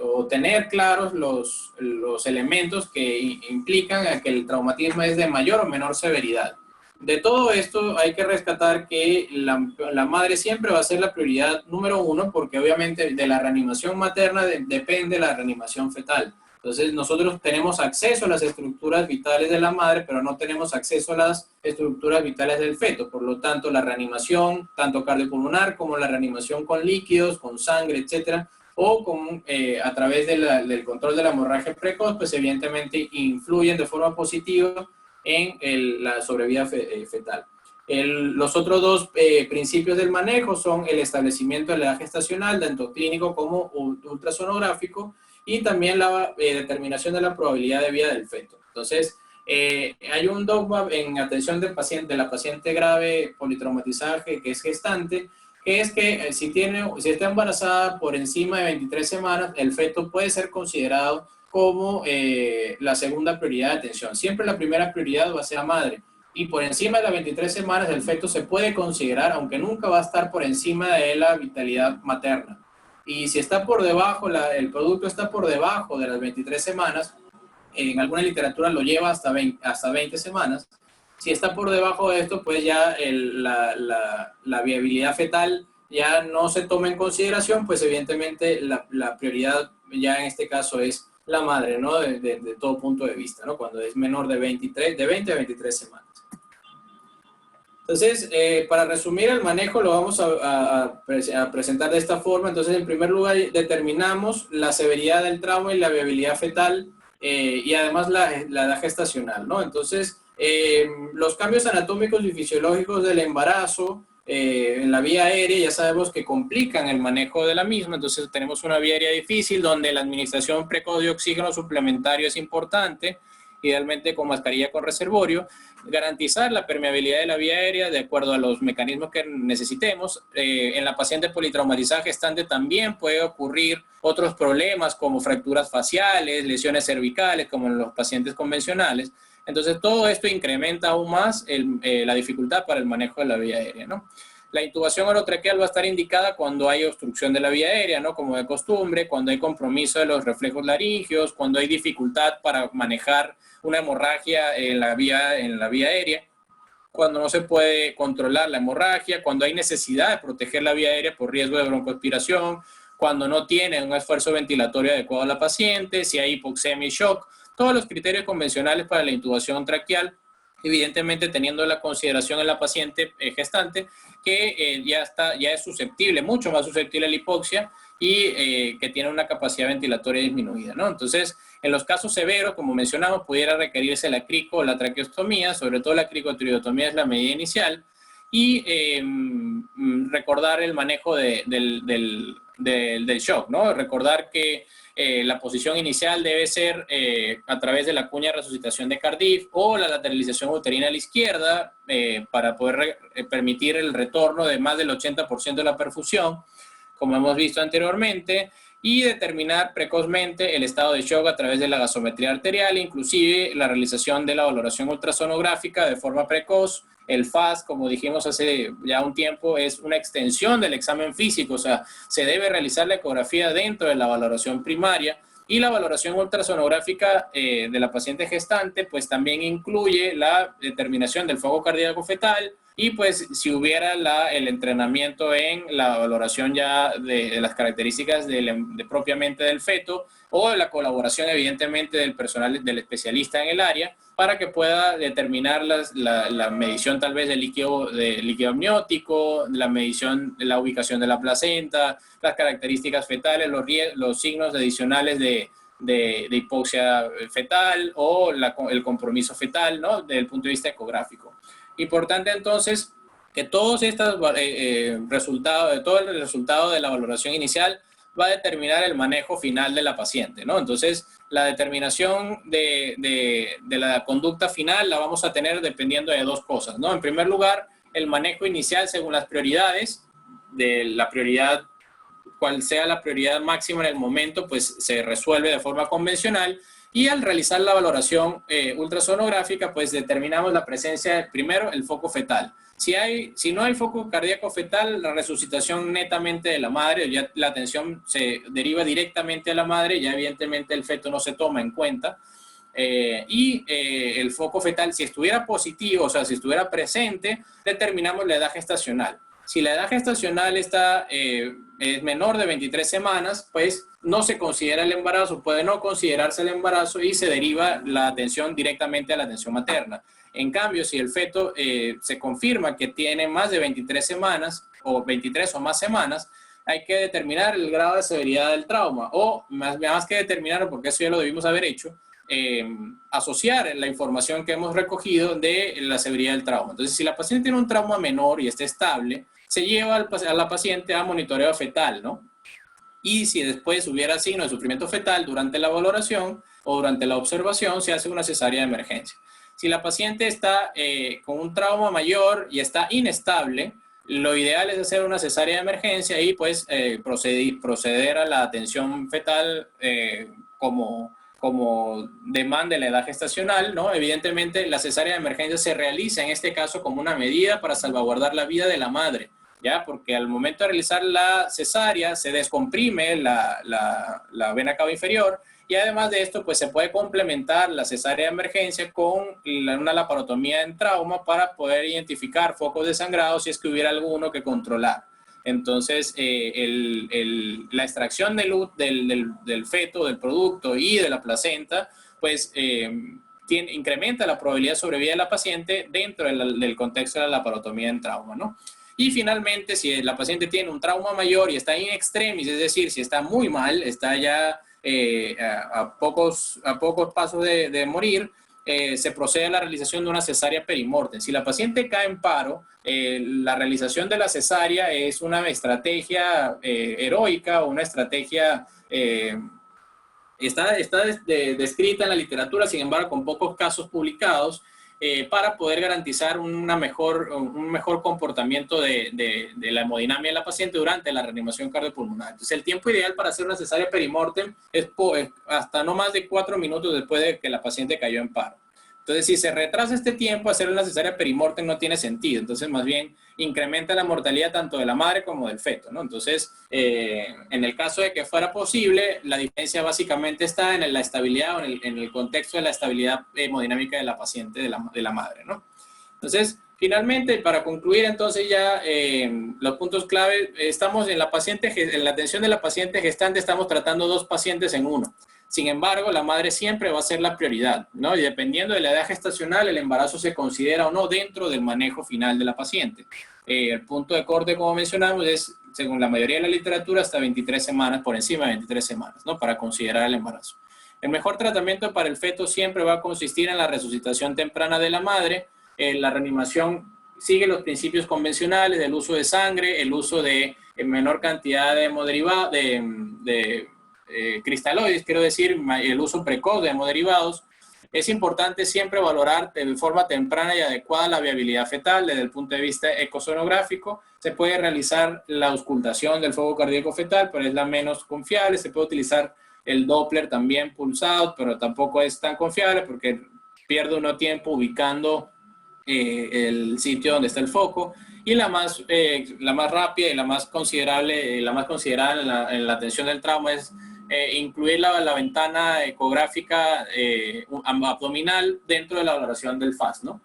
o tener claros los elementos que implican a que el traumatismo es de mayor o menor severidad. De todo esto hay que rescatar que la madre siempre va a ser la prioridad número 1 porque obviamente de la reanimación materna depende la reanimación fetal. Entonces, nosotros tenemos acceso a las estructuras vitales de la madre, pero no tenemos acceso a las estructuras vitales del feto. Por lo tanto, la reanimación, tanto cardiopulmonar como la reanimación con líquidos, con sangre, etcétera, o a través del control de la hemorragia precoz, pues evidentemente influyen de forma positiva en la sobrevida fetal. Los otros 2 principios del manejo son el establecimiento de la edad gestacional, tanto clínico como ultrasonográfico, y también la determinación de la probabilidad de vida del feto. Entonces, hay un dogma en atención de la paciente grave politraumatizada que es gestante, que es que si está embarazada por encima de 23 semanas, el feto puede ser considerado como la segunda prioridad de atención. Siempre la primera prioridad va a ser la madre. Y por encima de las 23 semanas, el feto se puede considerar, aunque nunca va a estar por encima de la vitalidad materna. Y si está por debajo, el producto está por debajo de las 23 semanas, en alguna literatura lo lleva hasta 20 semanas. Si está por debajo de esto, pues ya la viabilidad fetal ya no se toma en consideración, pues evidentemente la prioridad ya en este caso es la madre, ¿no? De todo punto de vista, ¿no? Cuando es menor de 20 a 23 semanas. Entonces, para resumir el manejo lo vamos a presentar de esta forma. Entonces, en primer lugar, determinamos la severidad del trauma y la viabilidad fetal y además la edad gestacional, ¿no? Entonces, los cambios anatómicos y fisiológicos del embarazo en la vía aérea ya sabemos que complican el manejo de la misma, entonces tenemos una vía aérea difícil donde la administración precoz de oxígeno suplementario es importante, idealmente con mascarilla con reservorio, garantizar la permeabilidad de la vía aérea de acuerdo a los mecanismos que necesitemos. En la paciente politraumatizada gestante también puede ocurrir otros problemas como fracturas faciales, lesiones cervicales, como en los pacientes convencionales. Entonces, todo esto incrementa aún más la dificultad para el manejo de la vía aérea, ¿no? La intubación orotraqueal va a estar indicada cuando hay obstrucción de la vía aérea, ¿no? Como de costumbre, cuando hay compromiso de los reflejos laringios, cuando hay dificultad para manejar una hemorragia en la vía aérea, cuando no se puede controlar la hemorragia, cuando hay necesidad de proteger la vía aérea por riesgo de broncoaspiración, cuando no tiene un esfuerzo ventilatorio adecuado a la paciente, si hay hipoxemia y shock, todos los criterios convencionales para la intubación traqueal, evidentemente teniendo la consideración en la paciente gestante que ya es susceptible, mucho más susceptible a la hipoxia y que tiene una capacidad ventilatoria disminuida, ¿no? Entonces, en los casos severos, como mencionamos, pudiera requerirse la crico o la traqueostomía, sobre todo la cricotriotomía es la medida inicial, y recordar el manejo del shock, ¿no? Recordar que la posición inicial debe ser a través de la cuña de resucitación de Cardiff o la lateralización uterina a la izquierda para poder permitir el retorno de más del 80% de la perfusión, como hemos visto anteriormente, y determinar precozmente el estado de shock a través de la gasometría arterial, inclusive la realización de la valoración ultrasonográfica de forma precoz. El FAST, como dijimos hace ya un tiempo, es una extensión del examen físico, o sea, se debe realizar la ecografía dentro de la valoración primaria, y la valoración ultrasonográfica de la paciente gestante, pues también incluye la determinación del foco cardíaco fetal, y pues si hubiera el entrenamiento en la valoración ya de las características propiamente del feto, o la colaboración evidentemente del personal, del especialista en el área, para que pueda determinar la medición tal vez de líquido amniótico, la medición de la ubicación de la placenta, las características fetales, los signos adicionales de hipoxia fetal o el compromiso fetal, ¿no? Desde el punto de vista ecográfico. Importante entonces que todos estos resultados, todo el resultado de la valoración inicial va a determinar el manejo final de la paciente, ¿no? Entonces, la determinación de la conducta final la vamos a tener dependiendo de dos cosas, ¿no? En primer lugar, el manejo inicial según las prioridades, de la prioridad, cual sea la prioridad máxima en el momento, pues se resuelve de forma convencional. Y al realizar la valoración ultrasonográfica, pues determinamos la presencia de, primero, el foco fetal. Si no hay foco cardíaco fetal, la resucitación netamente de la madre, ya la atención se deriva directamente a la madre, ya evidentemente el feto no se toma en cuenta. El foco fetal, si estuviera positivo, o sea, si estuviera presente, determinamos la edad gestacional. Si la edad gestacional es menor de 23 semanas, pues no se considera el embarazo, puede no considerarse el embarazo y se deriva la atención directamente a la atención materna. En cambio, si el feto se confirma que tiene más de 23 semanas o 23 o más semanas, hay que determinar el grado de severidad del trauma, o más que determinarlo, porque eso ya lo debimos haber hecho, asociar la información que hemos recogido de la severidad del trauma. Entonces, si la paciente tiene un trauma menor y está estable, se lleva a la paciente a monitoreo fetal, ¿no? Y si después hubiera signo de sufrimiento fetal durante la valoración o durante la observación, se hace una cesárea de emergencia. Si la paciente está con un trauma mayor y está inestable, lo ideal es hacer una cesárea de emergencia y pues proceder a la atención fetal como demanda la edad gestacional, ¿no? Evidentemente, la cesárea de emergencia se realiza en este caso como una medida para salvaguardar la vida de la madre, ¿ya? Porque al momento de realizar la cesárea se descomprime la vena cava inferior, y además de esto, pues se puede complementar la cesárea de emergencia con una laparotomía en trauma para poder identificar focos de sangrado si es que hubiera alguno que controlar. Entonces, la extracción del feto, del producto y de la placenta, pues incrementa la probabilidad de sobrevida de la paciente dentro del contexto de la laparotomía en trauma, ¿no? Y finalmente, si la paciente tiene un trauma mayor y está in extremis, es decir, si está muy mal, está ya a pocos pasos de morir, se procede a la realización de una cesárea perimortem. Si la paciente cae en paro, la realización de la cesárea es una estrategia heroica, una estrategia está descrita en la literatura, sin embargo, con pocos casos publicados, para poder garantizar un mejor comportamiento de la hemodinamia de la paciente durante la reanimación cardiopulmonar. Entonces, el tiempo ideal para hacer una cesárea perimortem es hasta no más de 4 minutos después de que la paciente cayó en paro. Entonces, si se retrasa este tiempo, hacer una cesárea perimortem no tiene sentido. Entonces, más bien, incrementa la mortalidad tanto de la madre como del feto, ¿no? Entonces, en el caso de que fuera posible, la diferencia básicamente está en la estabilidad o en el contexto de la estabilidad hemodinámica de la paciente, de la madre, ¿no? Entonces, finalmente, para concluir entonces ya los puntos clave, estamos en la atención de la paciente gestante, estamos tratando 2 pacientes en uno. Sin embargo, la madre siempre va a ser la prioridad, ¿no? Y dependiendo de la edad gestacional, el embarazo se considera o no dentro del manejo final de la paciente. El punto de corte, como mencionamos, es, según la mayoría de la literatura, hasta 23 semanas, por encima de 23 semanas, ¿no? Para considerar el embarazo. El mejor tratamiento para el feto siempre va a consistir en la resucitación temprana de la madre. La reanimación sigue los principios convencionales del uso de sangre, el uso de menor cantidad de hemoderivados, cristaloides, quiero decir, el uso precoz de hemoderivados. Es importante siempre valorar de forma temprana y adecuada la viabilidad fetal desde el punto de vista ecosonográfico. Se puede realizar la auscultación del fuego cardíaco fetal, pero es la menos confiable. Se puede utilizar el Doppler también pulsado, pero tampoco es tan confiable porque pierde uno tiempo ubicando el sitio donde está el foco. Y la más rápida y la más considerable, en la atención del trauma es incluir la ventana ecográfica abdominal dentro de la valoración del FAST, ¿no?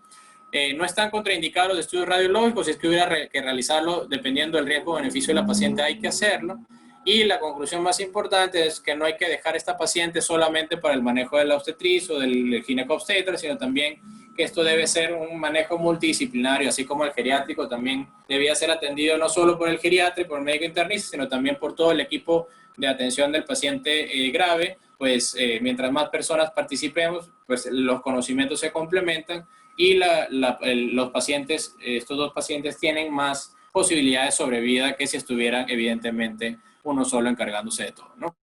No están contraindicados los estudios radiológicos, si es que hubiera que realizarlo, dependiendo del riesgo-beneficio de la paciente, hay que hacerlo. Y la conclusión más importante es que no hay que dejar a esta paciente solamente para el manejo de la obstetriz o del ginecobstetra, sino también que esto debe ser un manejo multidisciplinario, así como el geriátrico también debía ser atendido no solo por el geriatra y por el médico internista, sino también por todo el equipo de atención del paciente grave. Pues mientras más personas participemos, pues los conocimientos se complementan y los pacientes, estos 2 pacientes tienen más posibilidades de sobrevida que si estuvieran evidentemente uno solo encargándose de todo, ¿no?